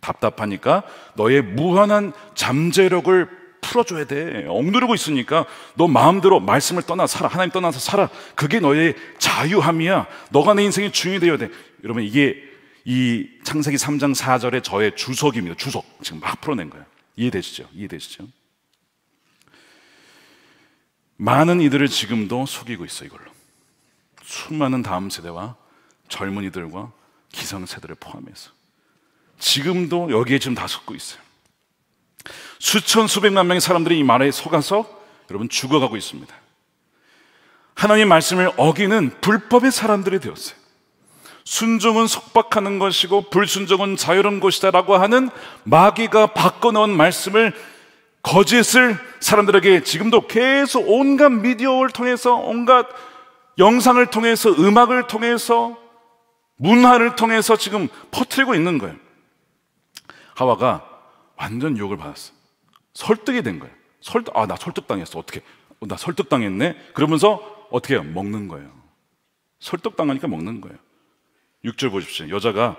답답하니까 너의 무한한 잠재력을 풀어줘야 돼. 억누르고 있으니까 너 마음대로 말씀을 떠나 살아, 하나님 떠나서 살아. 그게 너의 자유함이야. 너가 내 인생의 주인이 되어야 돼. 여러분, 이게 이 창세기 3장 4절의 저의 주석입니다. 주석. 지금 막 풀어낸 거예요. 이해되시죠? 많은 이들을 지금도 속이고 있어. 이걸로 수많은 다음 세대와 젊은이들과 기성세대를 포함해서 지금도 여기에 지금 다 속고 있어요. 수천 수백만 명의 사람들이 이 말에 속아서 여러분 죽어가고 있습니다. 하나님의 말씀을 어기는 불법의 사람들이 되었어요. 순종은 속박하는 것이고 불순종은 자유로운 것이다 라고 하는 마귀가 바꿔놓은 말씀을, 거짓을 사람들에게 지금도 계속 온갖 미디어를 통해서, 온갖 영상을 통해서, 음악을 통해서, 문화를 통해서 지금 퍼뜨리고 있는 거예요. 하와가 완전 유혹을 받았어. 설득이 된 거예요. 나 설득당했어. 어떻게? 나 설득당했네? 그러면서 어떻게 해요? 먹는 거예요. 설득당하니까 먹는 거예요. 6절 보십시오. 여자가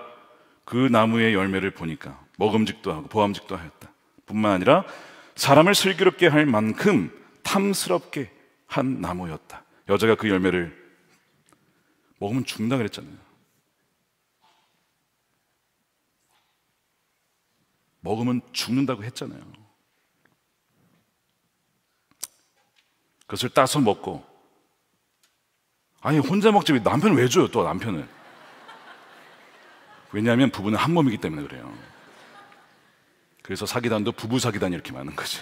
그 나무의 열매를 보니까 먹음직도 하고 보암직도 하였다. 뿐만 아니라 사람을 슬기롭게 할 만큼 탐스럽게 한 나무였다. 여자가 그 열매를 먹으면 죽는다 그랬잖아요. 먹으면 죽는다고 했잖아요. 그것을 따서 먹고, 아니 혼자 먹지 왜 남편을 왜 줘요? 또 남편을. 왜냐하면 부부는 한 몸이기 때문에 그래요. 그래서 사기단도 부부 사기단이 이렇게 많은 거지.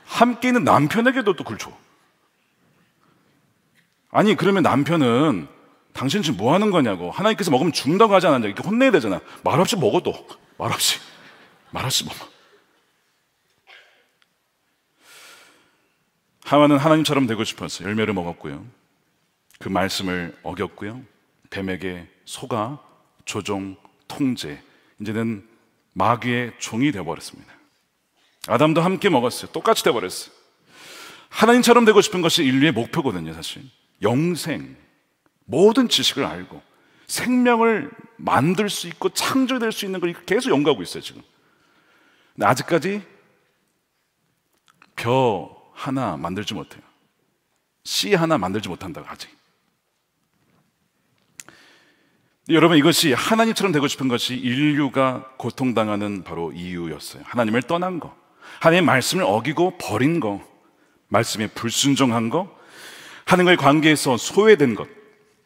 함께 있는 남편에게도 또 그걸 줘. 아니 그러면 남편은 당신 지금 뭐 하는 거냐고, 하나님께서 먹으면 죽는다고 하지 않았냐, 이렇게 혼내야 되잖아. 말없이 먹어도 말없이 먹어. 하와는 하나님처럼 되고 싶어서 열매를 먹었고요, 그 말씀을 어겼고요, 뱀에게 속아 조종, 통제, 이제는 마귀의 종이 되어버렸습니다. 아담도 함께 먹었어요. 똑같이 되어버렸어요. 하나님처럼 되고 싶은 것이 인류의 목표거든요. 사실 영생, 모든 지식을 알고 생명을 만들 수 있고 창조될 수 있는 걸 계속 연구하고 있어요 지금. 근데 아직까지 벼 하나 만들지 못해요. 씨 하나 만들지 못한다고 아직. 여러분, 이것이 하나님처럼 되고 싶은 것이 인류가 고통당하는 바로 이유였어요. 하나님을 떠난 거, 하나님의 말씀을 어기고 버린 거, 말씀에 불순종한 거, 하나님과의 관계에서 소외된 것,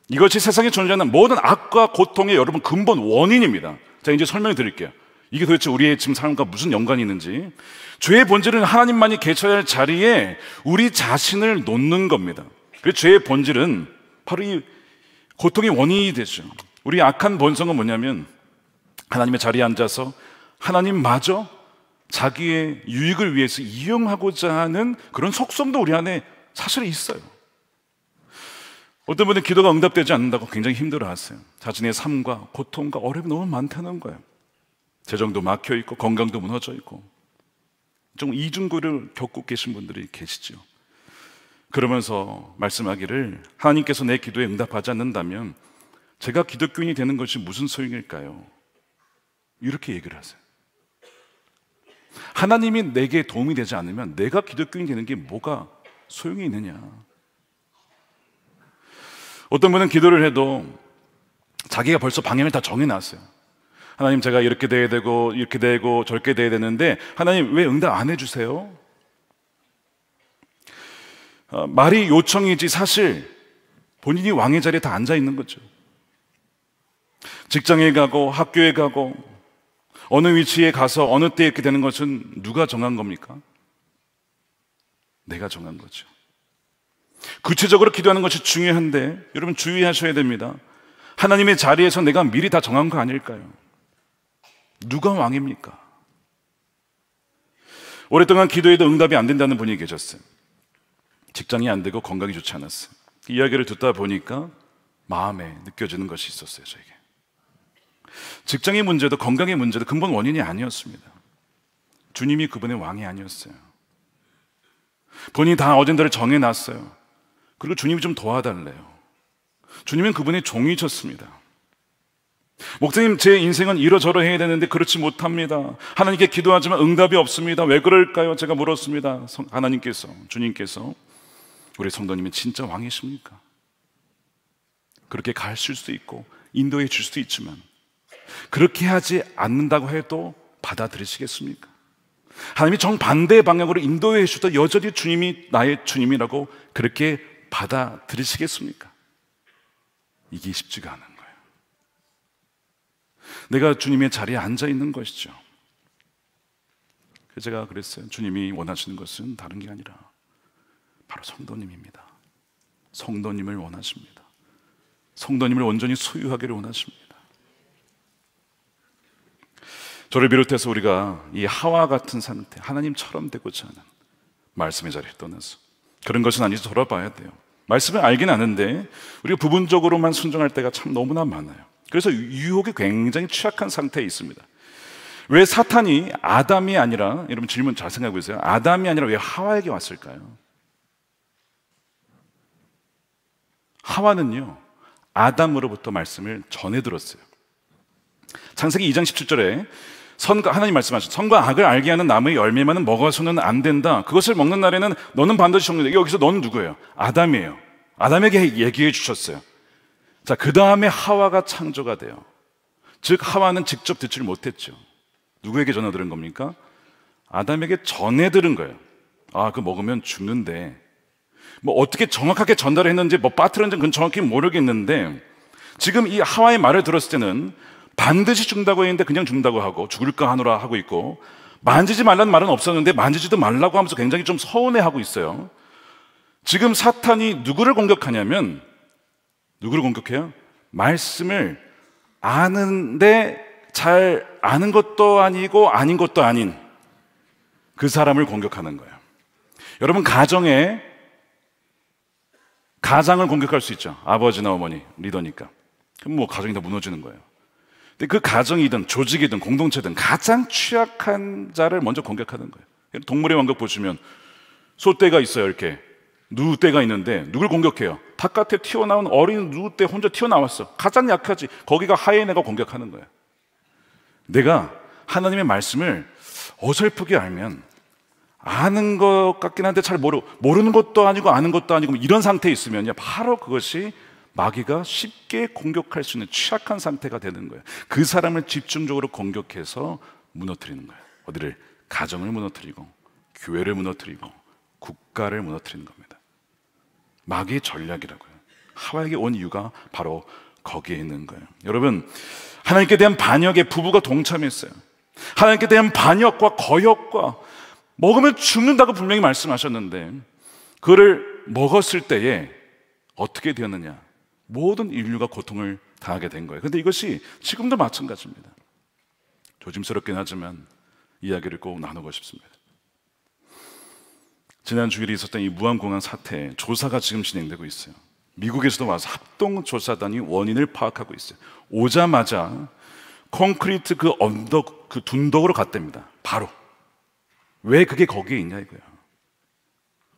이것이 세상에 존재하는 모든 악과 고통의 여러분 근본 원인입니다. 자, 이제 설명해 드릴게요. 이게 도대체 우리의 지금 삶과 무슨 연관이 있는지. 죄의 본질은 하나님만이 계셔야 할 자리에 우리 자신을 놓는 겁니다. 그래서 죄의 본질은 바로 이 고통의 원인이 되죠. 우리 악한 본성은 뭐냐면 하나님의 자리에 앉아서 하나님마저 자기의 유익을 위해서 이용하고자 하는 그런 속성도 우리 안에 사실 있어요. 어떤 분은 기도가 응답되지 않는다고 굉장히 힘들어하세요. 자신의 삶과 고통과 어려움이 너무 많다는 거예요. 재정도 막혀있고 건강도 무너져 있고 좀 이중고를 겪고 계신 분들이 계시죠. 그러면서 말씀하기를, 하나님께서 내 기도에 응답하지 않는다면 제가 기독교인이 되는 것이 무슨 소용일까요? 이렇게 얘기를 하세요. 하나님이 내게 도움이 되지 않으면 내가 기독교인이 되는 게 뭐가 소용이 있느냐. 어떤 분은 기도를 해도 자기가 벌써 방향을 다 정해놨어요. 하나님, 제가 이렇게 돼야 되고 이렇게 되고 저렇게 돼야 되는데 하나님 왜 응답 안 해주세요? 말이 요청이지 사실 본인이 왕의 자리에 다 앉아 있는 거죠. 직장에 가고 학교에 가고 어느 위치에 가서 어느 때 이렇게 되는 것은 누가 정한 겁니까? 내가 정한 거죠. 구체적으로 기도하는 것이 중요한데 여러분 주의하셔야 됩니다. 하나님의 자리에서 내가 미리 다 정한 거 아닐까요? 누가 왕입니까? 오랫동안 기도해도 응답이 안 된다는 분이 계셨어요. 직장이 안 되고 건강이 좋지 않았어요. 이야기를 듣다 보니까 마음에 느껴지는 것이 있었어요. 저에게 직장의 문제도 건강의 문제도 근본 원인이 아니었습니다. 주님이 그분의 왕이 아니었어요. 본인이 다 어젠다를 정해놨어요. 그리고 주님이 좀 도와달래요. 주님은 그분의 종이셨습니다. 목사님, 제 인생은 이러저러해야 되는데 그렇지 못합니다. 하나님께 기도하지만 응답이 없습니다. 왜 그럴까요? 제가 물었습니다. 하나님께서, 주님께서, 우리 성도님이 진짜 왕이십니까? 그렇게 가르칠 수도 있고 인도해 줄 수도 있지만 그렇게 하지 않는다고 해도 받아들이시겠습니까? 하나님이 정반대의 방향으로 인도해 주셔도 여전히 주님이 나의 주님이라고 그렇게 받아들이시겠습니까? 이게 쉽지가 않은 거예요. 내가 주님의 자리에 앉아 있는 것이죠. 제가 그랬어요. 주님이 원하시는 것은 다른 게 아니라 바로 성도님입니다. 성도님을 원하십니다. 성도님을 온전히 소유하기를 원하십니다. 저를 비롯해서 우리가 이 하와 같은 상태, 하나님처럼 되고자 하는 말씀의 자리에 떠나서 그런 것은 아닌지 돌아봐야 돼요. 말씀을 알긴 아는데 우리가 부분적으로만 순종할 때가 참 너무나 많아요. 그래서 유혹이 굉장히 취약한 상태에 있습니다. 왜 사탄이 아담이 아니라, 여러분 질문 잘 생각해 보세요. 아담이 아니라 왜 하와에게 왔을까요? 하와는요, 아담으로부터 말씀을 전해 들었어요. 창세기 2장 17절에 하나님 말씀하신 선과 악을 알게 하는 나무의 열매만은 먹어서는 안 된다. 그것을 먹는 날에는 너는 반드시 죽는다. 여기서 너는 누구예요? 아담이에요. 아담에게 얘기해 주셨어요. 자, 그 다음에 하와가 창조가 돼요. 즉 하와는 직접 듣지를 못했죠. 누구에게 전해 들은 겁니까? 아담에게 전해 들은 거예요. 아, 그거 먹으면 죽는데, 뭐 어떻게 정확하게 전달했는지 뭐 빠뜨렸는지 그건 정확히 모르겠는데, 지금 이 하와의 말을 들었을 때는 반드시 죽는다고 했는데 그냥 죽는다고 하고 죽을까 하노라 하고 있고, 만지지 말라는 말은 없었는데 만지지도 말라고 하면서 굉장히 좀 서운해하고 있어요. 지금 사탄이 누구를 공격하냐면, 누구를 공격해요? 말씀을 아는데 잘 아는 것도 아니고 아닌 것도 아닌 그 사람을 공격하는 거예요. 여러분, 가장을 공격할 수 있죠. 아버지나 어머니, 리더니까. 그럼 뭐 가정이 다 무너지는 거예요. 근데 그 가정이든 조직이든 공동체든 가장 취약한 자를 먼저 공격하는 거예요. 동물의 왕국 보시면 소떼가 있어요. 이렇게 누구떼가 있는데 누굴 공격해요? 바깥에 튀어나온 어린 누구떼 혼자 튀어나왔어. 가장 약하지. 거기가 하이에나가 공격하는 거예요. 내가 하나님의 말씀을 어설프게 알면 아는 것 같긴 한데 잘 모르는 것도 아니고 아는 것도 아니고 이런 상태에 있으면요, 바로 그것이 마귀가 쉽게 공격할 수 있는 취약한 상태가 되는 거예요. 그 사람을 집중적으로 공격해서 무너뜨리는 거예요. 어디를? 가정을 무너뜨리고 교회를 무너뜨리고 국가를 무너뜨리는 겁니다. 마귀의 전략이라고요. 하와에게 온 이유가 바로 거기에 있는 거예요. 여러분, 하나님께 대한 반역에 부부가 동참했어요. 하나님께 대한 반역과 거역과 먹으면 죽는다고 분명히 말씀하셨는데 그를 먹었을 때에 어떻게 되었느냐? 모든 인류가 고통을 당하게 된 거예요. 그런데 이것이 지금도 마찬가지입니다. 조심스럽긴 하지만 이야기를 꼭 나누고 싶습니다. 지난 주일에 있었던 이 무안공항 사태 조사가 지금 진행되고 있어요. 미국에서도 와서 합동조사단이 원인을 파악하고 있어요. 오자마자 콘크리트 그 언덕, 그 둔덕으로 갔답니다. 바로. 왜 그게 거기에 있냐 이거야.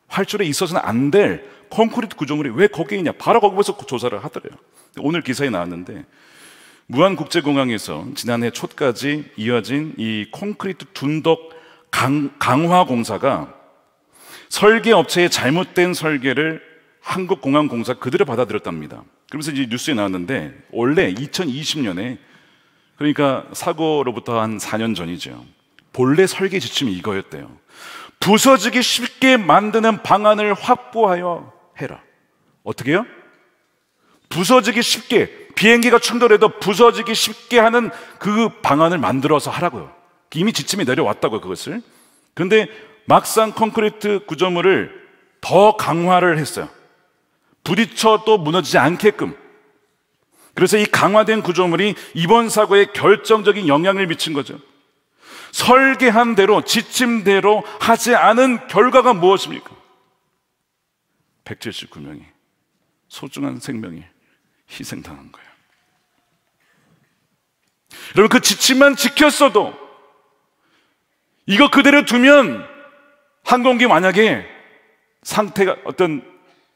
활주로에 있어서는 안 될 콘크리트 구조물이 왜 거기에 있냐. 바로 거기서 조사를 하더래요. 오늘 기사에 나왔는데 무안국제공항에서 지난해 초까지 이어진 이 콘크리트 둔덕 강화 공사가 설계업체의 잘못된 설계를 한국공항공사 그대로 받아들였답니다. 그러면서 이제 뉴스에 나왔는데 원래 2020년에, 그러니까 사고로부터 한 4년 전이죠, 본래 설계 지침이 이거였대요. 부서지기 쉽게 만드는 방안을 확보하여 해라. 어떻게 해요? 부서지기 쉽게, 비행기가 충돌해도 부서지기 쉽게 하는 그 방안을 만들어서 하라고요. 이미 지침이 내려왔다고요, 그것을. 그런데 막상 콘크리트 구조물을 더 강화를 했어요. 부딪혀 또 무너지지 않게끔. 그래서 이 강화된 구조물이 이번 사고에 결정적인 영향을 미친 거죠. 설계한 대로, 지침대로 하지 않은 결과가 무엇입니까? 179명이 소중한 생명이 희생당한 거예요. 여러분, 그 지침만 지켰어도, 이거 그대로 두면 항공기 만약에 상태가 어떤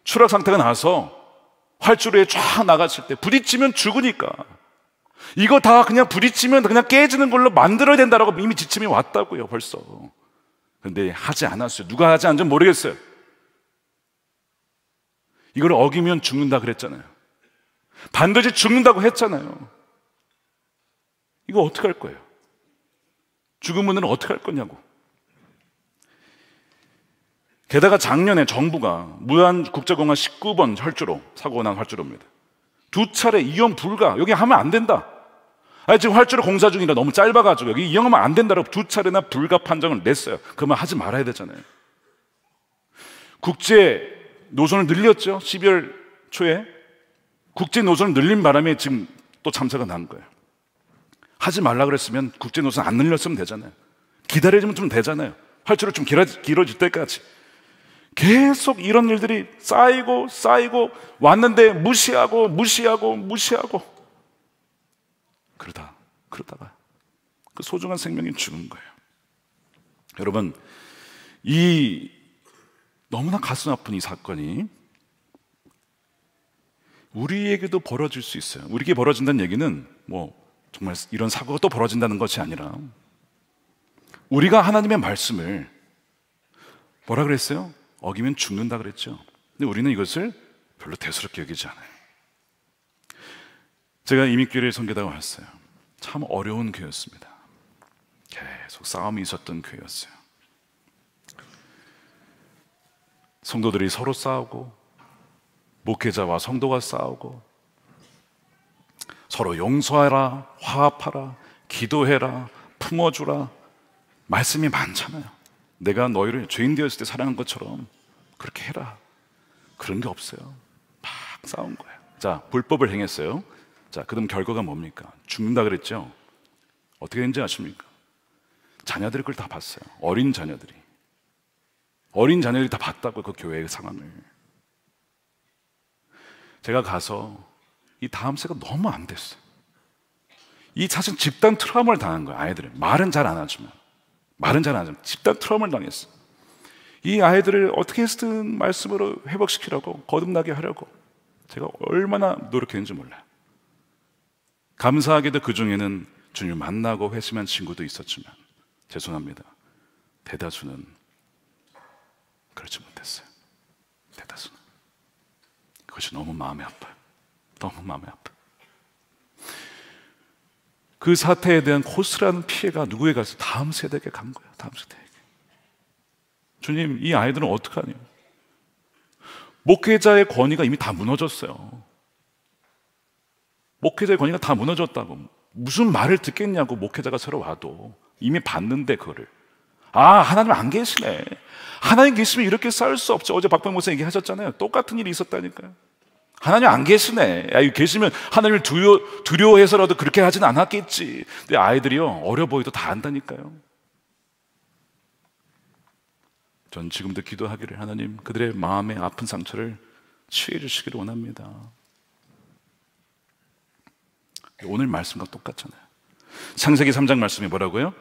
추락 상태가 나서 활주로에 쫙 나갔을 때 부딪히면 죽으니까 이거 다 그냥 부딪히면 그냥 깨지는 걸로 만들어야 된다라고 이미 지침이 왔다고요, 벌써. 근데 하지 않았어요. 누가 하지 않은지 모르겠어요. 이걸 어기면 죽는다 그랬잖아요. 반드시 죽는다고 했잖아요. 이거 어떻게 할 거예요? 죽으면 어떻게 할 거냐고. 게다가 작년에 정부가 무안국제공항 19번 활주로, 사고가 난 활주로입니다. 2차례 이용 불가, 여기 하면 안 된다. 지금 활주로 공사 중이라 너무 짧아가지고 여기 이용하면 안 된다라고 2차례나 불가 판정을 냈어요. 그러면 하지 말아야 되잖아요. 국제 노선을 늘렸죠. 12월 초에 국제 노선을 늘린 바람에 지금 또 참사가 난 거예요. 하지 말라 그랬으면 국제 노선 안 늘렸으면 되잖아요. 기다려주면 좀 되잖아요. 활주로 좀 길어질 때까지. 계속 이런 일들이 쌓이고 왔는데 무시하고 그러다가 그 소중한 생명이 죽은 거예요. 여러분, 이 너무나 가슴 아픈 이 사건이 우리에게도 벌어질 수 있어요. 우리에게 벌어진다는 얘기는 뭐 정말 이런 사고가 또 벌어진다는 것이 아니라 우리가 하나님의 말씀을 뭐라 그랬어요? 어기면 죽는다 그랬죠. 근데 우리는 이것을 별로 대수롭게 여기지 않아요. 제가 이민교회를 섬기다가 왔어요. 참 어려운 교회였습니다. 계속 싸움이 있었던 교회였어요. 성도들이 서로 싸우고 목회자와 성도가 싸우고 서로 용서하라, 화합하라, 기도해라, 품어주라. 말씀이 많잖아요. 내가 너희를 죄인 되었을 때 사랑한 것처럼 그렇게 해라. 그런 게 없어요. 막 싸운 거예요. 자, 불법을 행했어요. 자, 그럼 결과가 뭡니까? 죽는다 그랬죠? 어떻게 된지 아십니까? 자녀들이 그걸 다 봤어요. 어린 자녀들이 다 봤다고, 그 교회의 상황을. 제가 가서 이 다음 세가 너무 안 됐어요. 이 사실 집단 트라우마를 당한 거예요. 아이들은 말은 잘 안 하지만 집단 트라우마를 당했어. 이 아이들을 어떻게 해서든 말씀으로 회복시키려고, 거듭나게 하려고 제가 얼마나 노력했는지 몰라요. 감사하게도 그 중에는 주님을 만나고 회심한 친구도 있었지만 죄송합니다, 대다수는 그렇지 못했어요. 대다수는. 그것이 너무 마음이 아파요. 너무 마음이 아파요. 그 사태에 대한 고스란한 피해가 누구에게 갔어요? 다음 세대에게 간 거예요. 다음 세대에게. 주님, 이 아이들은 어떡하냐? 목회자의 권위가 이미 다 무너졌어요. 목회자의 권위가 다 무너졌다고. 무슨 말을 듣겠냐고. 목회자가 새로 와도 이미 봤는데 그거를. 하나님 안 계시네. 하나님 계시면 이렇게 싸울 수 없죠. 어제 박병 목사 얘기하셨잖아요. 똑같은 일이 있었다니까요. 하나님 안 계시네. 계시면 하나님을 두려워해서라도 그렇게 하진 않았겠지. 근데 아이들이요, 어려 보여도 다 안다니까요. 전 지금도 기도하기를, 하나님 그들의 마음의 아픈 상처를 치유해 주시기를 원합니다. 오늘 말씀과 똑같잖아요. 창세기 3장 말씀이 뭐라고요?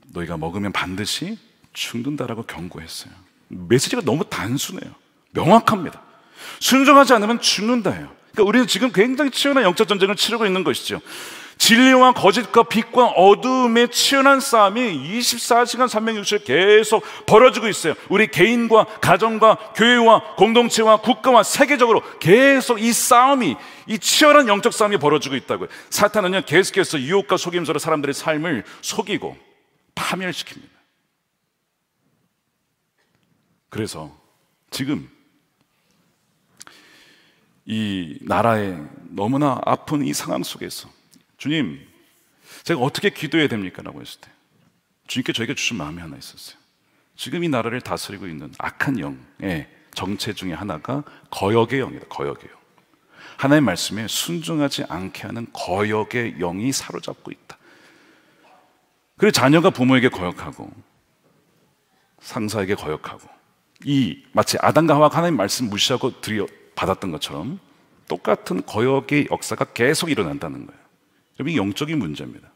너희가 먹으면 반드시 죽는다라고 경고했어요. 메시지가 너무 단순해요. 명확합니다. 순종하지 않으면 죽는다예요. 그러니까 우리는 지금 굉장히 치열한 영적 전쟁을 치르고 있는 것이죠. 진리와 거짓과 빛과 어둠의 치열한 싸움이 24시간 360일 계속 벌어지고 있어요. 우리 개인과 가정과 교회와 공동체와 국가와 세계적으로 계속 이 싸움이, 이 치열한 영적 싸움이 벌어지고 있다고요. 사탄은요, 계속해서 유혹과 속임수로 사람들의 삶을 속이고 파멸시킵니다. 그래서 지금 이 나라의 너무나 아픈 이 상황 속에서 주님, 제가 어떻게 기도해야 됩니까? 라고 했을 때 주님께 저에게 주신 마음이 하나 있었어요. 지금 이 나라를 다스리고 있는 악한 영의 정체 중에 하나가 거역의 영이다. 거역의 영. 하나님의 말씀에 순종하지 않게 하는 거역의 영이 사로잡고 있다. 그래서 자녀가 부모에게 거역하고 상사에게 거역하고, 마치 아담과 하와가 하나님 말씀 무시하고 받았던 것처럼 똑같은 거역의 역사가 계속 일어난다는 거예요. 여러분, 이 영적인 문제입니다.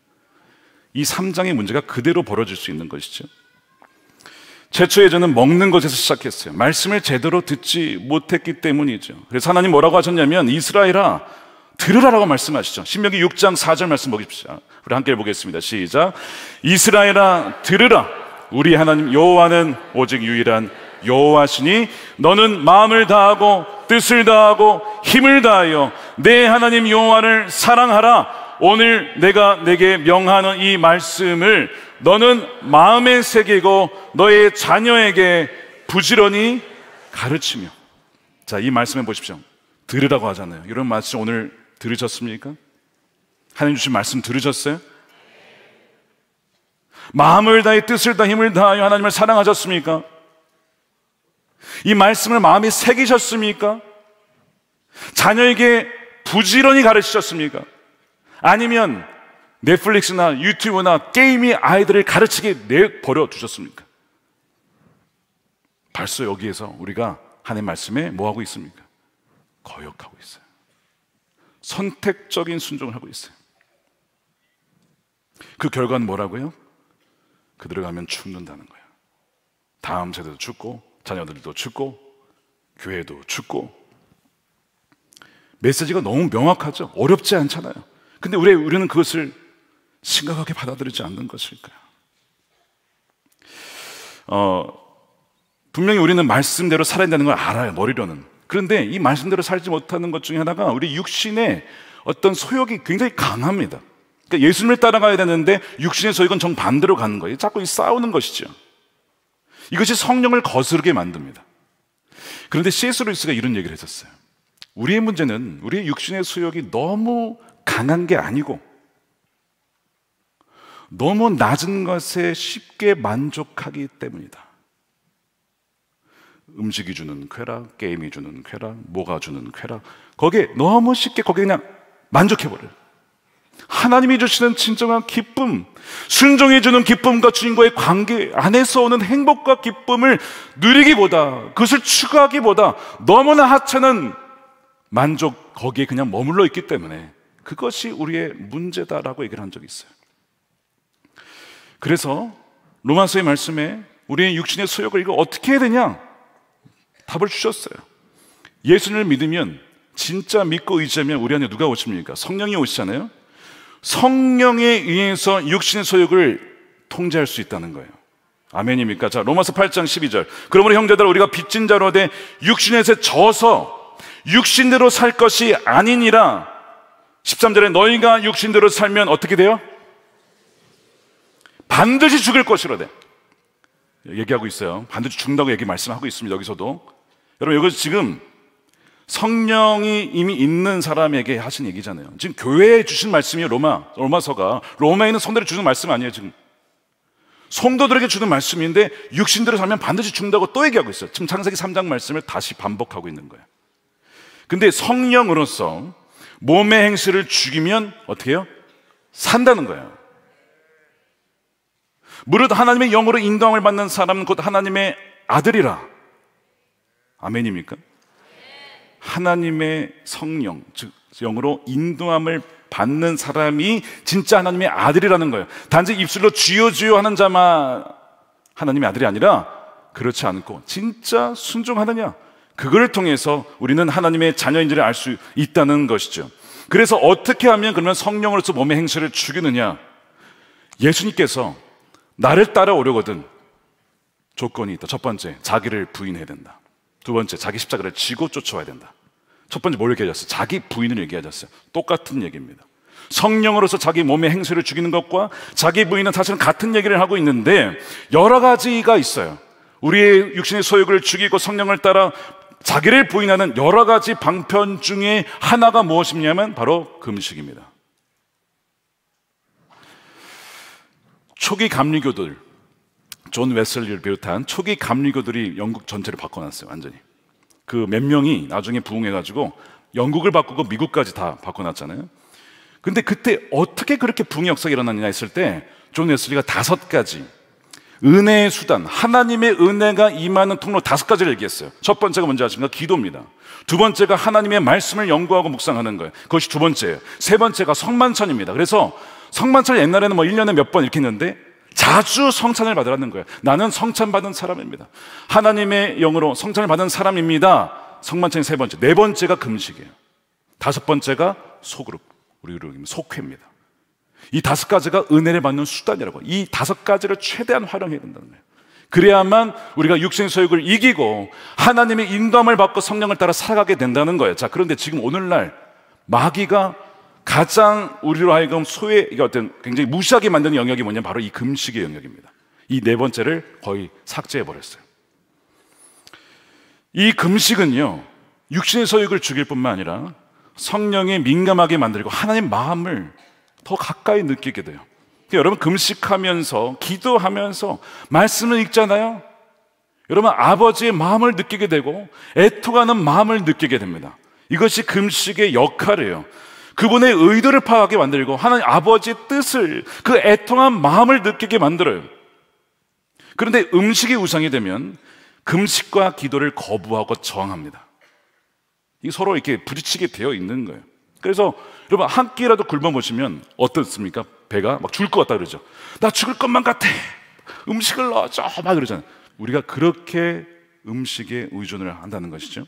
이 3장의 문제가 그대로 벌어질 수 있는 것이죠. 최초의 저는 먹는 것에서 시작했어요. 말씀을 제대로 듣지 못했기 때문이죠. 그래서 하나님 뭐라고 하셨냐면 이스라엘아 들으라라고 말씀하시죠. 신명기 6장 4절 말씀 보십시오. 우리 함께 보겠습니다. 시작. 이스라엘아 들으라. 우리 하나님 여호와는 오직 유일한 여호와시니 너는 마음을 다하고 뜻을 다하고 힘을 다하여 내 하나님 여호와를 사랑하라. 오늘 내가 내게 명하는 이 말씀을 너는 마음에 새기고 너의 자녀에게 부지런히 가르치며. 자, 이 말씀해 보십시오. 들으라고 하잖아요. 이런 말씀 오늘 들으셨습니까? 하나님 주신 말씀 들으셨어요? 마음을 다해 뜻을 다해 힘을 다하여 하나님을 사랑하셨습니까? 이 말씀을 마음에 새기셨습니까? 자녀에게 부지런히 가르치셨습니까? 아니면 넷플릭스나 유튜브나 게임이 아이들을 가르치게 내버려 두셨습니까? 벌써 여기에서 우리가 하나님의 말씀에 뭐하고 있습니까? 거역하고 있어요. 선택적인 순종을 하고 있어요. 그 결과는 뭐라고요? 그대로 가면 죽는다는 거예요. 다음 세대도 죽고 자녀들도 죽고 교회도 죽고. 메시지가 너무 명확하죠. 어렵지 않잖아요. 근데 왜 우리는 그것을 심각하게 받아들이지 않는 것일까요? 분명히 우리는 말씀대로 살아야 되는 걸 알아요, 머리로는. 그런데 이 말씀대로 살지 못하는 것 중에 하나가 우리 육신의 어떤 소욕이 굉장히 강합니다. 그러니까 예수님을 따라가야 되는데 육신의 소욕은 정반대로 가는 거예요. 자꾸 싸우는 것이죠. 이것이 성령을 거스르게 만듭니다. 그런데 C.S. 루이스가 이런 얘기를 했었어요. 우리의 문제는 우리의 육신의 소욕이 너무 강한 게 아니고 너무 낮은 것에 쉽게 만족하기 때문이다. 음식이 주는 쾌락, 게임이 주는 쾌락, 뭐가 주는 쾌락, 거기에 너무 쉽게 거기에 그냥 만족해버려요. 하나님이 주시는 진정한 기쁨, 순종해 주는 기쁨과 주님과의 관계 안에서 오는 행복과 기쁨을 누리기보다, 그것을 추구하기보다 너무나 하찮은 만족, 거기에 그냥 머물러 있기 때문에 그것이 우리의 문제다라고 얘기를 한 적이 있어요. 그래서 로마서의 말씀에 우리의 육신의 소욕을 이거 어떻게 해야 되냐? 답을 주셨어요. 예수님을 믿으면, 진짜 믿고 의지하면 우리 안에 누가 오십니까? 성령이 오시잖아요. 성령에 의해서 육신의 소욕을 통제할 수 있다는 거예요. 아멘입니까? 자, 로마서 8장 12절. 그러므로 형제들아 우리가 빚진 자로 돼 육신에서 져서 육신대로 살 것이 아니니라. 13절에 너희가 육신대로 살면 어떻게 돼요? 반드시 죽을 것이로되. 얘기하고 있어요. 반드시 죽는다고 말씀하고 있습니다. 여기서도. 여러분, 여기 지금 성령이 이미 있는 사람에게 하신 얘기잖아요. 지금 교회에 주신 말씀이에요. 로마서가. 로마에 있는 성도들에게 주는 말씀 아니에요. 지금 성도들에게 주는 말씀인데 육신대로 살면 반드시 죽는다고 또 얘기하고 있어요. 지금 창세기 3장 말씀을 다시 반복하고 있는 거예요. 근데 성령으로서 몸의 행실을 죽이면 어떻게 해요? 산다는 거예요. 무릇 하나님의 영으로 인도함을 받는 사람은 곧 하나님의 아들이라. 아멘입니까? 하나님의 성령, 즉 영으로 인도함을 받는 사람이 진짜 하나님의 아들이라는 거예요. 단지 입술로 주여 주여 하는 자만 하나님의 아들이 아니라 그렇지 않고 진짜 순종하느냐, 그걸 통해서 우리는 하나님의 자녀인지를 알 수 있다는 것이죠. 그래서 어떻게 하면 그러면 성령으로서 몸의 행실을 죽이느냐? 예수님께서 나를 따라오려거든 조건이 있다. 첫 번째, 자기를 부인해야 된다. 두 번째, 자기 십자가를 지고 쫓아와야 된다. 첫 번째 뭘 얘기하셨어요? 자기 부인을 얘기하셨어요. 똑같은 얘기입니다. 성령으로서 자기 몸의 행실을 죽이는 것과 자기 부인은 사실은 같은 얘기를 하고 있는데 여러 가지가 있어요. 우리의 육신의 소욕을 죽이고 성령을 따라 자기를 부인하는 여러 가지 방편 중에 하나가 무엇이냐면 바로 금식입니다. 초기 감리교들, 존 웨슬리를 비롯한 초기 감리교들이 영국 전체를 바꿔놨어요. 완전히. 그 몇 명이 나중에 부흥해가지고 영국을 바꾸고 미국까지 다 바꿔놨잖아요. 근데 그때 어떻게 그렇게 부흥의 역사가 일어났냐 했을 때 존 웨슬리가 5가지 은혜의 수단, 하나님의 은혜가 임하는 통로 5가지를 얘기했어요. 첫 번째가 뭔지 아십니까? 기도입니다. 두 번째가 하나님의 말씀을 연구하고 묵상하는 거예요. 그것이 두 번째예요. 세 번째가 성만찬입니다. 그래서 성만찬 옛날에는 1년에 몇 번 이렇게 했는데 자주 성찬을 받으라는 거예요. 나는 성찬받은 사람입니다. 하나님의 영으로 성찬을 받은 사람입니다. 성만찬이 세 번째. 네 번째가 금식이에요. 다섯 번째가 소그룹, 우리로 얘기하면 속회입니다. 이 다섯 가지가 은혜를 받는 수단이라고. 이 다섯 가지를 최대한 활용해야 된다는 거예요. 그래야만 우리가 육신 소욕을 이기고 하나님의 인도함을 받고 성령을 따라 살아가게 된다는 거예요. 자, 그런데 지금 오늘날 마귀가 가장 우리로 하여금 어떤 굉장히 무시하게 만드는 영역이 뭐냐면 바로 이 금식의 영역입니다. 이 네 번째를 거의 삭제해버렸어요. 이 금식은요, 육신의 소욕을 죽일 뿐만 아니라 성령에 민감하게 만들고 하나님 마음을 더 가까이 느끼게 돼요. 그러니까 여러분 금식하면서 기도하면서 말씀을 읽잖아요. 여러분 아버지의 마음을 느끼게 되고 애통하는 마음을 느끼게 됩니다. 이것이 금식의 역할이에요. 그분의 의도를 파악하게 만들고 하나님 아버지의 뜻을, 그 애통한 마음을 느끼게 만들어요. 그런데 음식이 우상이 되면 금식과 기도를 거부하고 저항합니다. 이게 서로 이렇게 부딪히게 되어 있는 거예요. 그래서 여러분 한 끼라도 굶어보시면 어떻습니까? 배가 막 죽을 것 같다 그러죠. 나 죽을 것만 같아. 음식을 넣어줘. 막 그러잖아요. 우리가 그렇게 음식에 의존을 한다는 것이죠.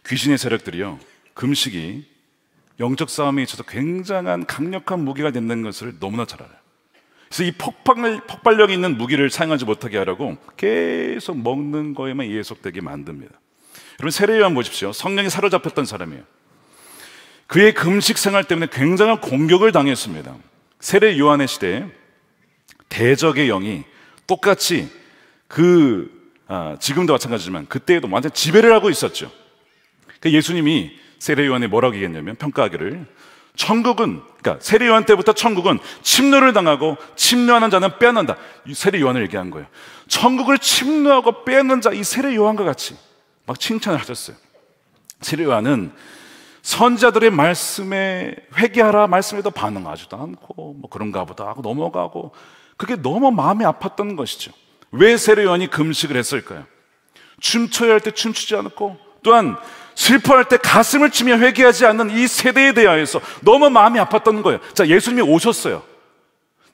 귀신의 세력들이요, 금식이 영적 싸움에 있어서 굉장한 강력한 무기가 된다는 것을 너무나 잘 알아요. 그래서 이 폭발력이 있는 무기를 사용하지 못하게 하라고 계속 먹는 거에만 예속되게 만듭니다. 여러분 세례 요한 보십시오. 성령이 사로잡혔던 사람이에요. 그의 금식 생활 때문에 굉장한 공격을 당했습니다. 세례 요한의 시대에 대적의 영이 똑같이 지금도 마찬가지지만 그때에도 완전 지배를 하고 있었죠. 예수님이 세례 요한에 뭐라고 얘기했냐면, 평가하기를 천국은, 그러니까 세례 요한 때부터 천국은 침노를 당하고 침노하는 자는 빼앗는다. 세례 요한을 얘기한 거예요. 천국을 침노하고 빼앗는 자, 이 세례 요한과 같이 막 칭찬을 하셨어요. 세례 요한은 선지자들의 말씀에 회개하라 말씀에도 반응하지도 않고 뭐 그런가 보다 하고 넘어가고, 그게 너무 마음이 아팠던 것이죠. 왜 세례 요한이 금식을 했을까요? 춤춰야 할 때 춤추지 않고, 또한 슬퍼할 때 가슴을 치며 회개하지 않는 이 세대에 대하여서 너무 마음이 아팠던 거예요. 자, 예수님이 오셨어요.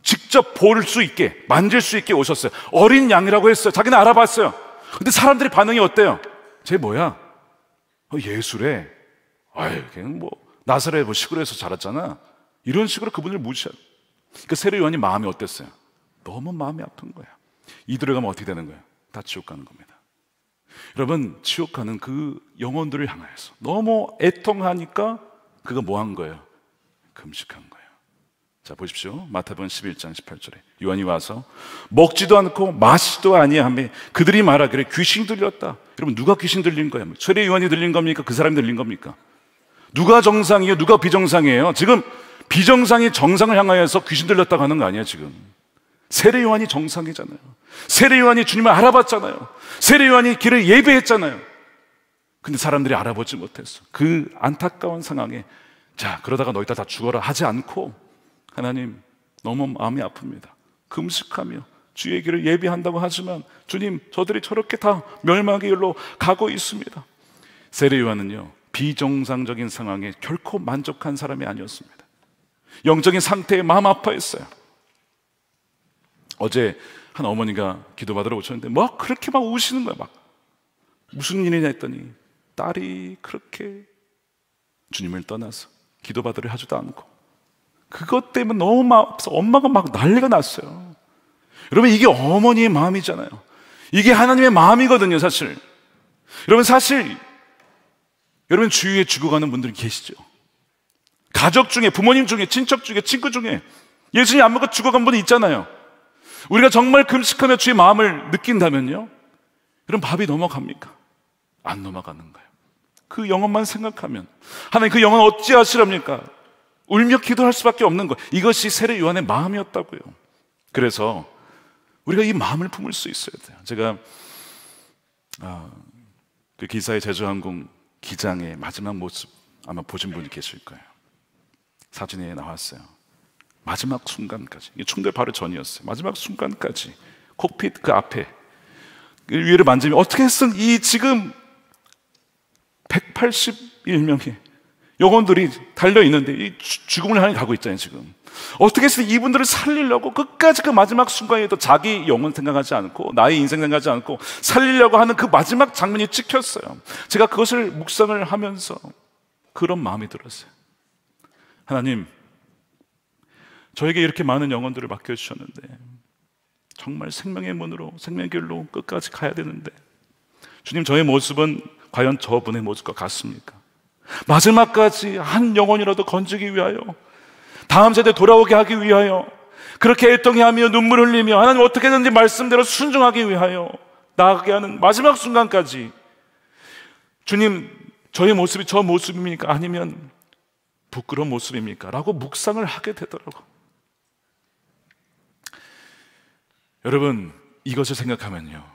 직접 볼 수 있게, 만질 수 있게 오셨어요. 어린 양이라고 했어요. 자기는 알아봤어요. 근데 사람들이 반응이 어때요? 쟤 뭐야? 예수래. 아유, 걔는 뭐 나사렛 뭐 시골에서 자랐잖아. 이런 식으로 그분을 무시하고. 그러니까 세례 요한이 마음이 어땠어요? 너무 마음이 아픈 거야. 이들에 가면 어떻게 되는 거예요? 다 지옥 가는 겁니다. 여러분, 지옥 가는 그 영혼들을 향하여서 너무 애통하니까 그가 뭐 한 거예요? 금식한 거예요. 자, 보십시오. 마태복음 11장 18절에 요한이 와서 먹지도 않고 마시지도 아니하며 그들이 말하기를 귀신 들렸다. 여러분, 누가 귀신 들린 거예요? 세례 요한이 들린 겁니까? 그 사람이 들린 겁니까? 누가 정상이에요? 누가 비정상이에요? 지금 비정상이 정상을 향하여서 귀신 들렸다고 하는 거 아니에요, 지금. 세례 요한이 정상이잖아요. 세례 요한이 주님을 알아봤잖아요. 세례 요한이 길을 예배했잖아요. 근데 사람들이 알아보지 못했어. 그 안타까운 상황에, 자, 그러다가 너희들 다 죽어라 하지 않고, 하나님 너무 마음이 아픕니다. 금식하며 주의 길을 예배한다고 하지만 주님, 저들이 저렇게 다 멸망의 길로 가고 있습니다. 세례 요한은요, 비정상적인 상황에 결코 만족한 사람이 아니었습니다. 영적인 상태에 마음 아파했어요. 어제 한 어머니가 기도받으러 오셨는데 막 그렇게 막 우시는 거야. 막 무슨 일이냐 했더니 딸이 그렇게 주님을 떠나서 기도받으려 하지도 않고, 그것 때문에 너무 마음 아파서 엄마가 막 난리가 났어요. 여러분, 이게 어머니의 마음이잖아요. 이게 하나님의 마음이거든요, 사실. 여러분, 사실 여러분 주위에 죽어가는 분들이 계시죠. 가족 중에, 부모님 중에, 친척 중에, 친구 중에 예수님 안 먹고 죽어간 분이 있잖아요. 우리가 정말 금식하며 주의 마음을 느낀다면요, 그럼 밥이 넘어갑니까? 안 넘어가는 거예요. 그 영혼만 생각하면 하나님 그 영혼 어찌하시렵니까? 울며 기도할 수밖에 없는 거예요. 이것이 세례 요한의 마음이었다고요. 그래서 우리가 이 마음을 품을 수 있어야 돼요. 제가 그 기사의 제주항공 기장의 마지막 모습 아마 보신 분이 계실 거예요. 사진에 나왔어요. 마지막 순간까지, 충돌 바로 전이었어요. 마지막 순간까지 콕핏 그 앞에 위를 만지면 어떻게 했든 이 지금 181명의 영혼들이 달려있는데 이 죽음을 향해 가고 있잖아요. 지금 어떻게 해서 이분들을 살리려고 끝까지 그 마지막 순간에도 자기 영혼 생각하지 않고 나의 인생 생각하지 않고 살리려고 하는 그 마지막 장면이 찍혔어요. 제가 그것을 묵상을 하면서 그런 마음이 들었어요. 하나님, 저에게 이렇게 많은 영혼들을 맡겨주셨는데 정말 생명의 문으로, 생명의 길로 끝까지 가야 되는데 주님, 저의 모습은 과연 저분의 모습과 같습니까? 마지막까지 한 영혼이라도 건지기 위하여, 다음 세대 돌아오게 하기 위하여, 그렇게 애통해하며 눈물 흘리며 하나님 어떻게든지 말씀대로 순종하기 위하여 나아가게 하는 마지막 순간까지 주님, 저의 모습이 저 모습입니까? 아니면 부끄러운 모습입니까? 라고 묵상을 하게 되더라고요. 여러분, 이것을 생각하면요,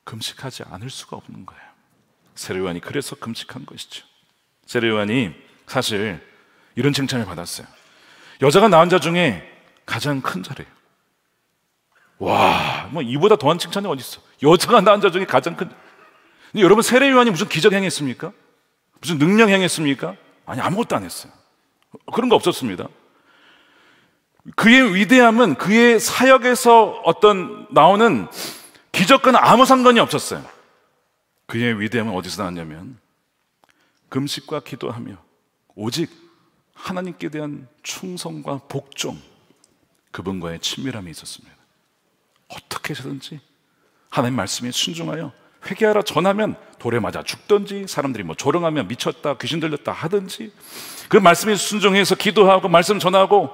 금식하지 않을 수가 없는 거예요. 세례요한이 그래서 금식한 것이죠. 세례요한이 사실 이런 칭찬을 받았어요. 여자가 낳은 자 중에 가장 큰 자래요. 와, 뭐 이보다 더한 칭찬이 어디 있어? 여자가 낳은 자 중에 가장 큰. 근데 여러분, 세례요한이 무슨 기적 행했습니까? 무슨 능력 행했습니까? 아니, 아무것도 안 했어요. 그런 거 없었습니다. 그의 위대함은 그의 사역에서 어떤 나오는 기적과는 아무 상관이 없었어요. 그의 위대함은 어디서 나왔냐면 금식과 기도하며 오직 하나님께 대한 충성과 복종, 그분과의 친밀함이 있었습니다. 어떻게 해서든지 하나님 말씀에 순종하여 회개하라 전하면 돌에 맞아 죽든지, 사람들이 뭐 조롱하면 미쳤다, 귀신 들렸다 하든지, 그 말씀에 순종해서 기도하고 말씀 전하고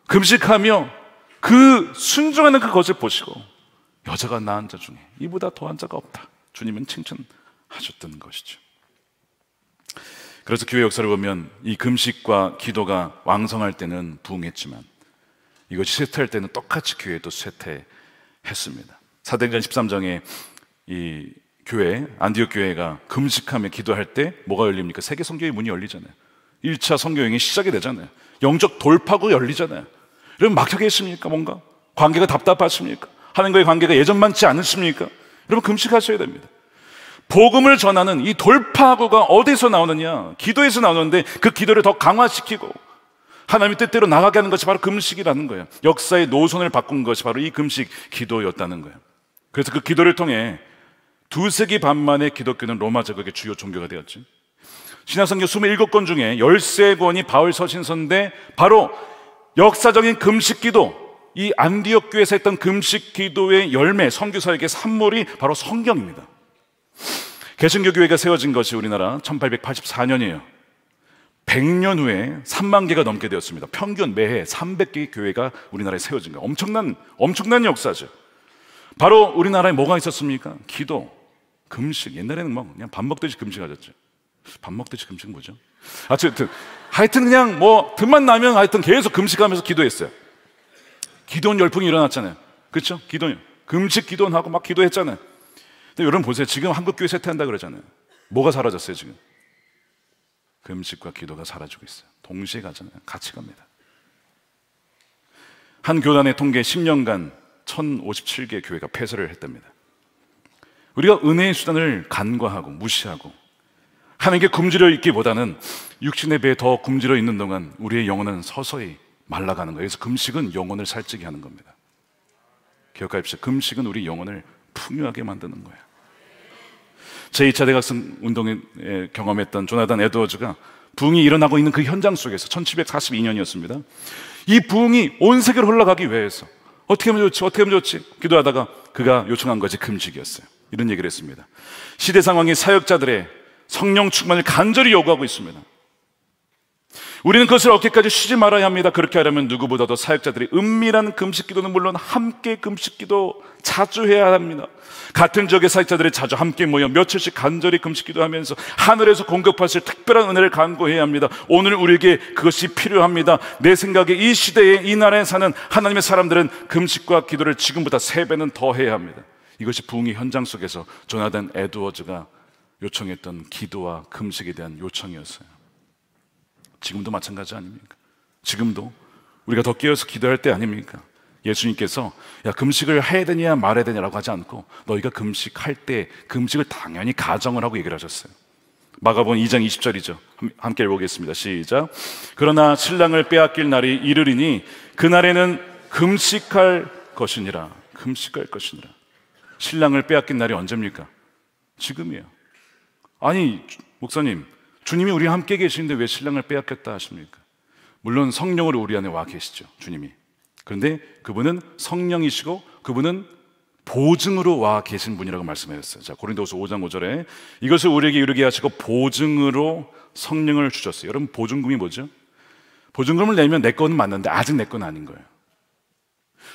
금식하며 그 순종하는 그것을 보시고 여자가 낳은 자 중에 이보다 더한 자가 없다, 주님은 칭찬하셨던 것이죠. 그래서 교회 역사를 보면 이 금식과 기도가 왕성할 때는 부흥했지만 이것이 쇠퇴할 때는 똑같이 교회도 쇠퇴했습니다. 사도행전 13장에 이 교회, 안디옥 교회가 금식하며 기도할 때 뭐가 열립니까? 세계 선교의 문이 열리잖아요. 1차 선교 여행이 시작이 되잖아요. 영적 돌파구 열리잖아요. 여러분, 막혀계십니까? 뭔가 관계가 답답하십니까? 하나님과의 관계가 예전만치 않으십니까? 여러분, 금식하셔야 됩니다. 복음을 전하는 이 돌파구가 어디서 나오느냐? 기도에서 나오는데 그 기도를 더 강화시키고 하나님의 뜻대로 나가게 하는 것이 바로 금식이라는 거예요. 역사의 노선을 바꾼 것이 바로 이 금식 기도였다는 거예요. 그래서 그 기도를 통해 2세기 반 만에 기독교는 로마 제국의 주요 종교가 되었지. 신약성경 27권 중에 13권이 바울 서신서인데 바로 역사적인 금식 기도, 이 안디옥 교회에서 했던 금식 기도의 열매, 선교사역의 산물이 바로 성경입니다. 개신교 교회가 세워진 것이 우리나라 1884년이에요. 100년 후에 3만 개가 넘게 되었습니다. 평균 매해 300개의 교회가 우리나라에 세워진 거예요. 엄청난 역사죠. 바로 우리나라에 뭐가 있었습니까? 기도, 금식. 옛날에는 뭐 그냥 밥 먹듯이 금식하셨죠. 밥 먹듯이 금식 뭐죠? 하여튼 그냥 뭐 틈만 나면 하여튼 계속 금식하면서 기도했어요. 기도원 열풍이 일어났잖아요. 그렇죠? 기도원, 금식 기도원하고 막 기도했잖아요. 근데 여러분 보세요. 지금 한국교회 쇠퇴한다 그러잖아요. 뭐가 사라졌어요 지금? 금식과 기도가 사라지고 있어요. 동시에 가잖아요. 같이 갑니다. 한 교단의 통계 10년간 1057개 교회가 폐쇄를 했답니다. 우리가 은혜의 수단을 간과하고 무시하고 하나님께 굶주려 있기보다는 육신의 배에 더 굶주려 있는 동안 우리의 영혼은 서서히 말라가는 거예요. 그래서 금식은 영혼을 살찌게 하는 겁니다. 기억하십시오. 금식은 우리 영혼을 풍요하게 만드는 거예요. 제2차 대각성 운동에 경험했던 조나단 에드워즈가 부흥이 일어나고 있는 그 현장 속에서 1742년이었습니다. 이 부흥이 온 세계로 흘러가기 위해서 어떻게 하면 좋지? 기도하다가 그가 요청한 것이 금식이었어요. 이런 얘기를 했습니다. 시대 상황이 사역자들의 성령 충만을 간절히 요구하고 있습니다. 우리는 그것을 얻기까지 쉬지 말아야 합니다. 그렇게 하려면 누구보다도 사역자들이 은밀한 금식기도는 물론 함께 금식기도 자주 해야 합니다. 같은 지역의 사역자들이 자주 함께 모여 며칠씩 간절히 금식기도하면서 하늘에서 공급하실 특별한 은혜를 간구해야 합니다. 오늘 우리에게 그것이 필요합니다. 내 생각에 이 시대에 이 나라에 사는 하나님의 사람들은 금식과 기도를 지금보다 3배는 더 해야 합니다. 이것이 부흥의 현장 속에서 조나단 에드워즈가 요청했던 기도와 금식에 대한 요청이었어요. 지금도 마찬가지 아닙니까? 지금도 우리가 더 깨어서 기도할 때 아닙니까? 예수님께서 야, 금식을 해야 되냐 말아야 되냐라고 하지 않고 너희가 금식할 때 금식을 당연히 가정을 하고 얘기를 하셨어요. 마가복음 2장 20절이죠. 함께 읽어보겠습니다. 시작. 그러나 신랑을 빼앗길 날이 이르리니 그날에는 금식할 것이니라. 금식할 것이니라. 신랑을 빼앗긴 날이 언제입니까? 지금이에요. 아니 목사님, 주님이 우리 함께 계시는데 왜 신랑을 빼앗겼다 하십니까? 물론 성령으로 우리 안에 와 계시죠, 주님이. 그런데 그분은 성령이시고 그분은 보증으로 와 계신 분이라고 말씀하셨어요. 자, 고린도후서 5장 5절에 이것을 우리에게 이르게 하시고 보증으로 성령을 주셨어요. 여러분, 보증금이 뭐죠? 보증금을 내면 내 거는 맞는데 아직 내 건 아닌 거예요.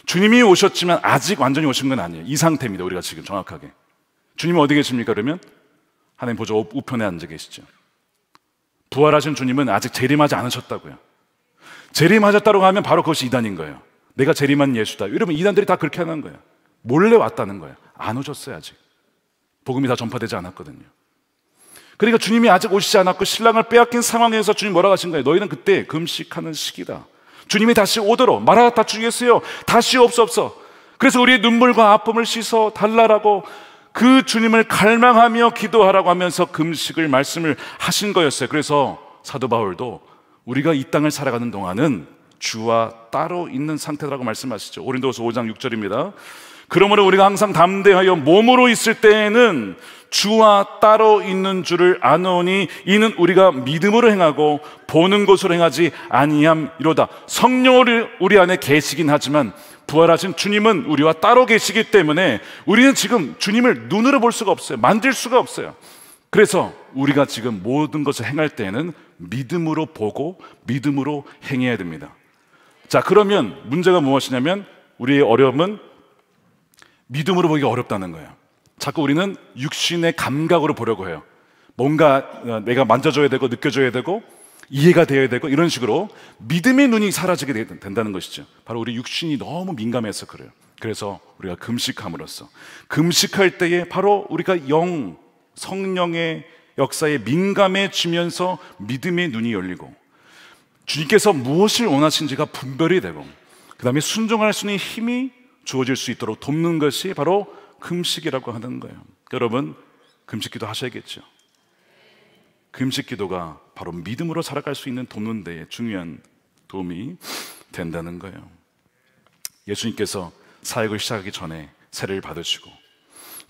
주님이 오셨지만 아직 완전히 오신 건 아니에요. 이 상태입니다. 우리가 지금 정확하게. 주님은 어디 계십니까? 그러면 하나님 보좌 우편에 앉아 계시죠. 부활하신 주님은 아직 재림하지 않으셨다고요. 재림하셨다고 하면 바로 그것이 이단인 거예요. 내가 재림한 예수다. 여러분, 이단들이 다 그렇게 하는 거예요. 몰래 왔다는 거예요. 안 오셨어요. 아직 복음이 다 전파되지 않았거든요. 그러니까 주님이 아직 오시지 않았고 신랑을 빼앗긴 상황에서 주님 뭐라고 하신 거예요? 너희는 그때 금식하는 시기다. 주님이 다시 오도록 마라나타 주 예수여 다시 옵소서. 그래서 우리의 눈물과 아픔을 씻어 달라라고 그 주님을 갈망하며 기도하라고 하면서 금식을 말씀을 하신 거였어요. 그래서 사도 바울도 우리가 이 땅을 살아가는 동안은 주와 따로 있는 상태라고 말씀하시죠. 고린도후서 5장 6절입니다. 그러므로 우리가 항상 담대하여 몸으로 있을 때에는 주와 따로 있는 줄을 아노니 이는 우리가 믿음으로 행하고 보는 것으로 행하지 아니함이로다. 성령이 우리 안에 계시긴 하지만 부활하신 주님은 우리와 따로 계시기 때문에 우리는 지금 주님을 눈으로 볼 수가 없어요. 만질 수가 없어요. 그래서 우리가 지금 모든 것을 행할 때에는 믿음으로 보고 믿음으로 행해야 됩니다. 자, 그러면 문제가 무엇이냐면 우리의 어려움은 믿음으로 보기가 어렵다는 거예요. 자꾸 우리는 육신의 감각으로 보려고 해요. 뭔가 내가 만져줘야 되고 느껴줘야 되고 이해가 되어야 되고 이런 식으로 믿음의 눈이 사라지게 된다는 것이죠. 바로 우리 육신이 너무 민감해서 그래요. 그래서 우리가 금식함으로써 금식할 때에 바로 우리가 성령의 역사에 민감해지면서 믿음의 눈이 열리고 주님께서 무엇을 원하신지가 분별이 되고 그 다음에 순종할 수 있는 힘이 주어질 수 있도록 돕는 것이 바로 금식이라고 하는 거예요. 여러분, 금식기도 하셔야겠죠. 금식기도가 바로 믿음으로 살아갈 수 있는 돕는 데에 중요한 도움이 된다는 거예요. 예수님께서 사역을 시작하기 전에 세례를 받으시고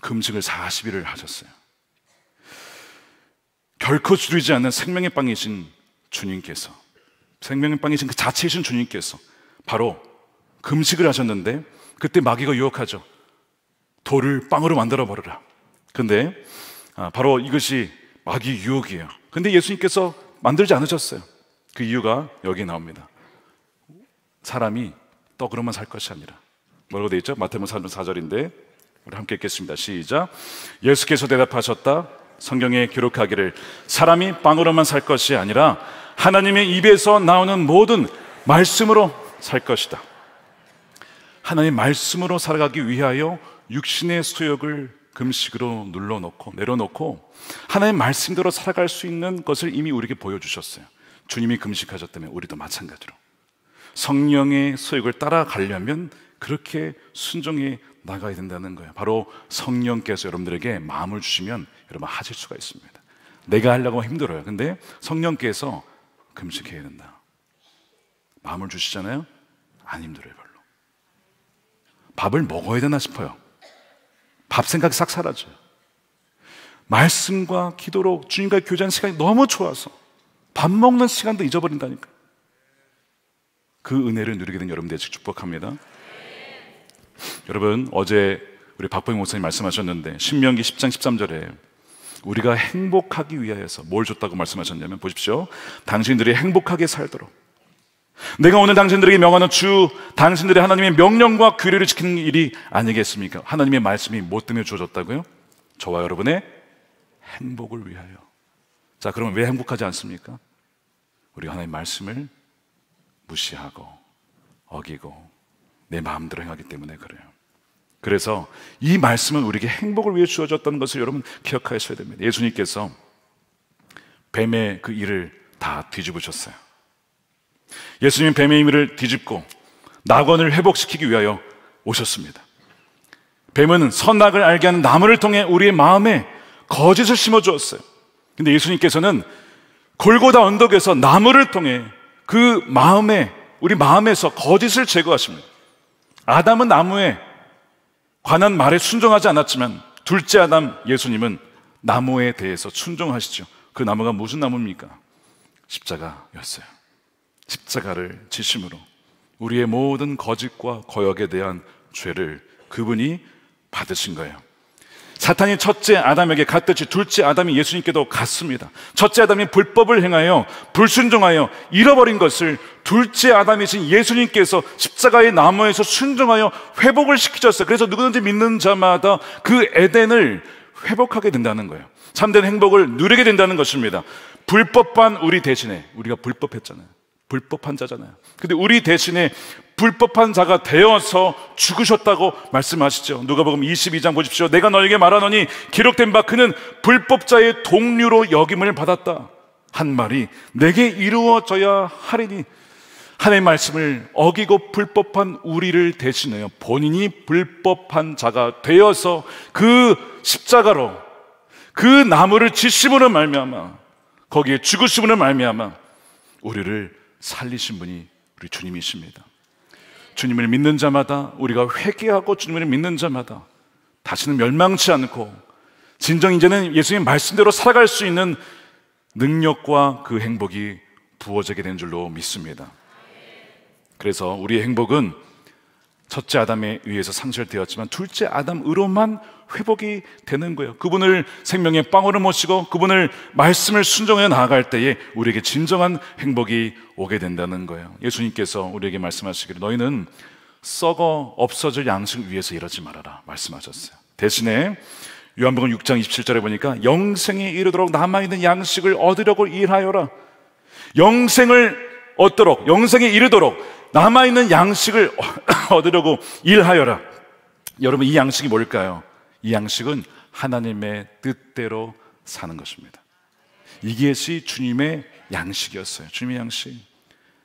금식을 40일을 하셨어요. 결코 줄이지 않는 생명의 빵이신 주님께서, 생명의 빵이신 그 자체이신 주님께서 바로 금식을 하셨는데 그때 마귀가 유혹하죠. 돌을 빵으로 만들어 버려라. 근데 바로 이것이 마귀 유혹이에요. 근데 예수님께서 만들지 않으셨어요. 그 이유가 여기 나옵니다. 사람이 떡으로만 살 것이 아니라 뭐라고 되어 있죠? 마태복음 4장 4절인데 우리 함께 읽겠습니다. 시작. 예수께서 대답하셨다. 성경에 기록하기를 사람이 빵으로만 살 것이 아니라 하나님의 입에서 나오는 모든 말씀으로 살 것이다. 하나님의 말씀으로 살아가기 위하여 육신의 수욕을 금식으로 눌러놓고 내려놓고 하나님의 말씀대로 살아갈 수 있는 것을 이미 우리에게 보여주셨어요. 주님이 금식하셨다면 우리도 마찬가지로 성령의 수욕을 따라가려면 그렇게 순종해 나가야 된다는 거예요. 바로 성령께서 여러분들에게 마음을 주시면 여러분 하실 수가 있습니다. 내가 하려고 하면 힘들어요. 근데 성령께서 금식해야 된다. 마음을 주시잖아요. 안 힘들어요. 별로. 밥을 먹어야 되나 싶어요. 밥 생각이 싹 사라져요. 말씀과 기도로 주님과 교제하는 시간이 너무 좋아서 밥 먹는 시간도 잊어버린다니까. 그 은혜를 누리게 된 여러분 되시길 축복합니다. 여러분, 어제 우리 박보영 목사님 말씀하셨는데 신명기 10장 13절에 우리가 행복하기 위하여서 뭘 줬다고 말씀하셨냐면 보십시오. 당신들이 행복하게 살도록 내가 오늘 당신들에게 명하는 주 당신들의 하나님의 명령과 규례를 지키는 일이 아니겠습니까? 하나님의 말씀이 뭐 때문에 주어졌다고요? 저와 여러분의 행복을 위하여. 자, 그러면 왜 행복하지 않습니까? 우리가 하나님의 말씀을 무시하고 어기고 내 마음대로 행하기 때문에 그래요. 그래서 이 말씀은 우리에게 행복을 위해 주어졌다는 것을 여러분 기억하셔야 됩니다. 예수님께서 뱀의 그 일을 다 뒤집으셨어요. 예수님은 뱀의 임의를 뒤집고 낙원을 회복시키기 위하여 오셨습니다. 뱀은 선악을 알게 하는 나무를 통해 우리의 마음에 거짓을 심어주었어요. 근데 예수님께서는 골고다 언덕에서 나무를 통해 그 우리 마음에서 거짓을 제거하십니다. 아담은 나무에 관한 말에 순종하지 않았지만 둘째 아담 예수님은 나무에 대해서 순종하시죠. 그 나무가 무슨 나무입니까? 십자가였어요. 십자가를 지심으로 우리의 모든 거짓과 거역에 대한 죄를 그분이 받으신 거예요. 사탄이 첫째 아담에게 갔듯이 둘째 아담이 예수님께도 갔습니다. 첫째 아담이 불법을 행하여 불순종하여 잃어버린 것을 둘째 아담이신 예수님께서 십자가의 나무에서 순종하여 회복을 시키셨어요. 그래서 누구든지 믿는 자마다 그 에덴을 회복하게 된다는 거예요. 참된 행복을 누리게 된다는 것입니다. 불법한 우리 대신에, 우리가 불법했잖아요. 불법한 자잖아요. 근데 우리 대신에 불법한 자가 되어서 죽으셨다고 말씀하시죠. 누가복음 22장 보십시오. 내가 너에게 말하노니 기록된 바 그는 불법자의 동류로 여김을 받았다 한 말이 내게 이루어져야 하리니, 하나님의 말씀을 어기고 불법한 우리를 대신하여 본인이 불법한 자가 되어서 그 십자가로 그 나무를 지심으로 말미암아, 거기에 죽으심으로 말미암아 우리를 살리신 분이 우리 주님이십니다. 주님을 믿는 자마다, 우리가 회개하고 주님을 믿는 자마다 다시는 멸망치 않고 진정 이제는 예수님 말씀대로 살아갈 수 있는 능력과 그 행복이 부어지게 된 줄로 믿습니다. 그래서 우리의 행복은 첫째 아담에 의해서 상실되었지만 둘째 아담으로만 회복이 되는 거예요. 그분을 생명의 빵으로 모시고 그분을 말씀을 순종해 나아갈 때에 우리에게 진정한 행복이 오게 된다는 거예요. 예수님께서 우리에게 말씀하시기를 너희는 썩어 없어질 양식을 위해서 이러지 말아라 말씀하셨어요. 대신에 요한복음 6장 27절에 보니까 영생에 이르도록 남아있는 양식을 얻으려고 일하여라. 영생을 얻도록, 영생에 이르도록 남아있는 양식을 얻으려고 일하여라. 여러분, 이 양식이 뭘까요? 이 양식은 하나님의 뜻대로 사는 것입니다. 이것이 주님의 양식이었어요. 주님의 양식.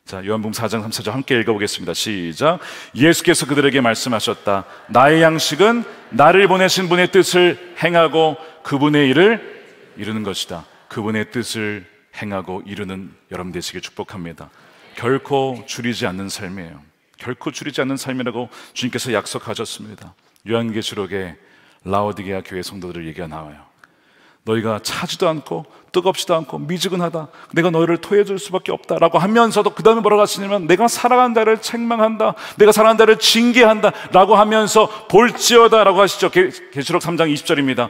자, 요한복음 4장 34절 함께 읽어보겠습니다. 시작. 예수께서 그들에게 말씀하셨다. 나의 양식은 나를 보내신 분의 뜻을 행하고 그분의 일을 이루는 것이다. 그분의 뜻을 행하고 이루는 여러분 되시길 축복합니다. 결코 줄이지 않는 삶이에요. 결코 줄이지 않는 삶이라고 주님께서 약속하셨습니다. 요한계시록에 라오디게아 교회 성도들 얘기가 나와요. 너희가 차지도 않고 뜨겁지도 않고 미지근하다, 내가 너희를 토해줄 수밖에 없다라고 하면서도 그 다음에 뭐라고 하시냐면 내가 사랑한 자를 책망한다, 내가 사랑한 자를 징계한다 라고 하면서 볼지어다 라고 하시죠. 계시록 3장 20절입니다.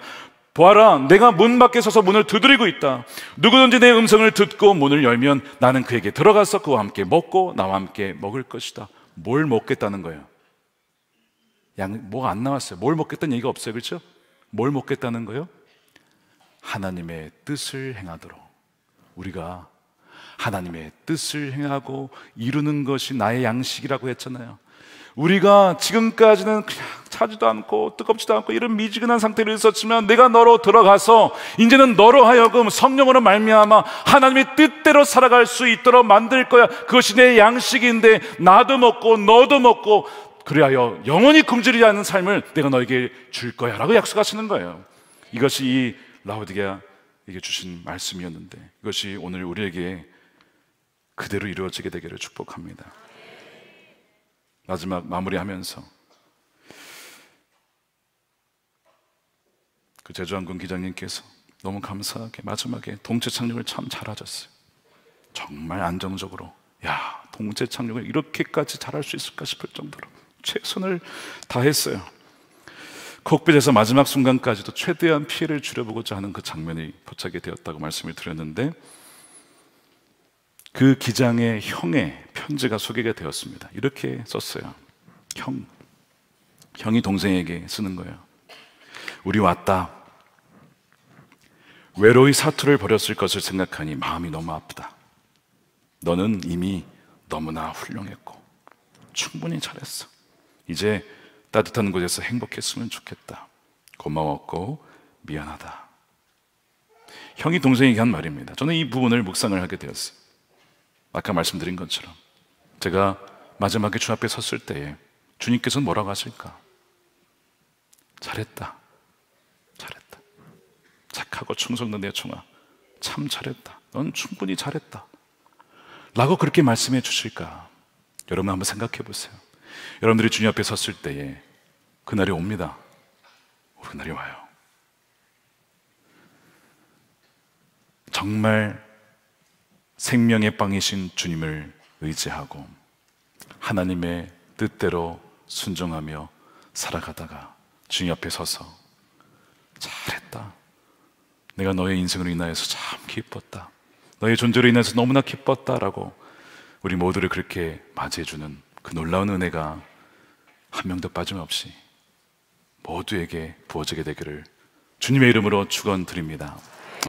보아라, 내가 문 밖에 서서 문을 두드리고 있다. 누구든지 내 음성을 듣고 문을 열면 나는 그에게 들어가서 그와 함께 먹고 나와 함께 먹을 것이다. 뭘 먹겠다는 거예요? 뭐가 안 나왔어요. 뭘 먹겠다는 얘기가 없어요. 그렇죠? 뭘 먹겠다는 거예요? 하나님의 뜻을 행하도록, 우리가 하나님의 뜻을 행하고 이루는 것이 나의 양식이라고 했잖아요. 우리가 지금까지는 그냥 차지도 않고 뜨겁지도 않고 이런 미지근한 상태로 있었지만 내가 너로 들어가서 이제는 너로 하여금 성령으로 말미암아 하나님의 뜻대로 살아갈 수 있도록 만들 거야. 그것이 내 양식인데 나도 먹고 너도 먹고 그리하여 영원히 굶주리지 않는 삶을 내가 너에게 줄 거야 라고 약속하시는 거예요. 이것이 이 라오디게아에게 주신 말씀이었는데 이것이 오늘 우리에게 그대로 이루어지게 되기를 축복합니다. 마지막 마무리하면서 그 제주항공 기장님께서 너무 감사하게 마지막에 동체 착륙을 참 잘하셨어요. 정말 안정적으로, 야, 동체 착륙을 이렇게까지 잘할 수 있을까 싶을 정도로 최선을 다했어요. 콕핏에서 마지막 순간까지도 최대한 피해를 줄여보고자 하는 그 장면이 포착이 되었다고 말씀을 드렸는데 그 기장의 형의 편지가 소개가 되었습니다. 이렇게 썼어요. 형이 동생에게 쓰는 거예요. 우리 왔다. 외로이 사투를 벌였을 것을 생각하니 마음이 너무 아프다. 너는 이미 너무나 훌륭했고 충분히 잘했어. 이제 따뜻한 곳에서 행복했으면 좋겠다. 고마웠고 미안하다. 형이 동생에게 한 말입니다. 저는 이 부분을 묵상을 하게 되었어요. 아까 말씀드린 것처럼 제가 마지막에 주 앞에 섰을 때에 주님께서는 뭐라고 하실까? 잘했다. 잘했다. 착하고 충성된 내 총아, 참 잘했다. 넌 충분히 잘했다. 라고 그렇게 말씀해 주실까? 여러분 한번 생각해 보세요. 여러분들이 주님 앞에 섰을 때에 그날이 옵니다. 그날이 와요. 정말 생명의 빵이신 주님을 의지하고 하나님의 뜻대로 순종하며 살아가다가 주님 앞에 서서 잘했다. 내가 너의 인생으로 인하여서 참 기뻤다. 너의 존재로 인해서 너무나 기뻤다라고 우리 모두를 그렇게 맞이해주는 그 놀라운 은혜가 한 명도 빠짐없이 모두에게 부어지게 되기를 주님의 이름으로 축원드립니다.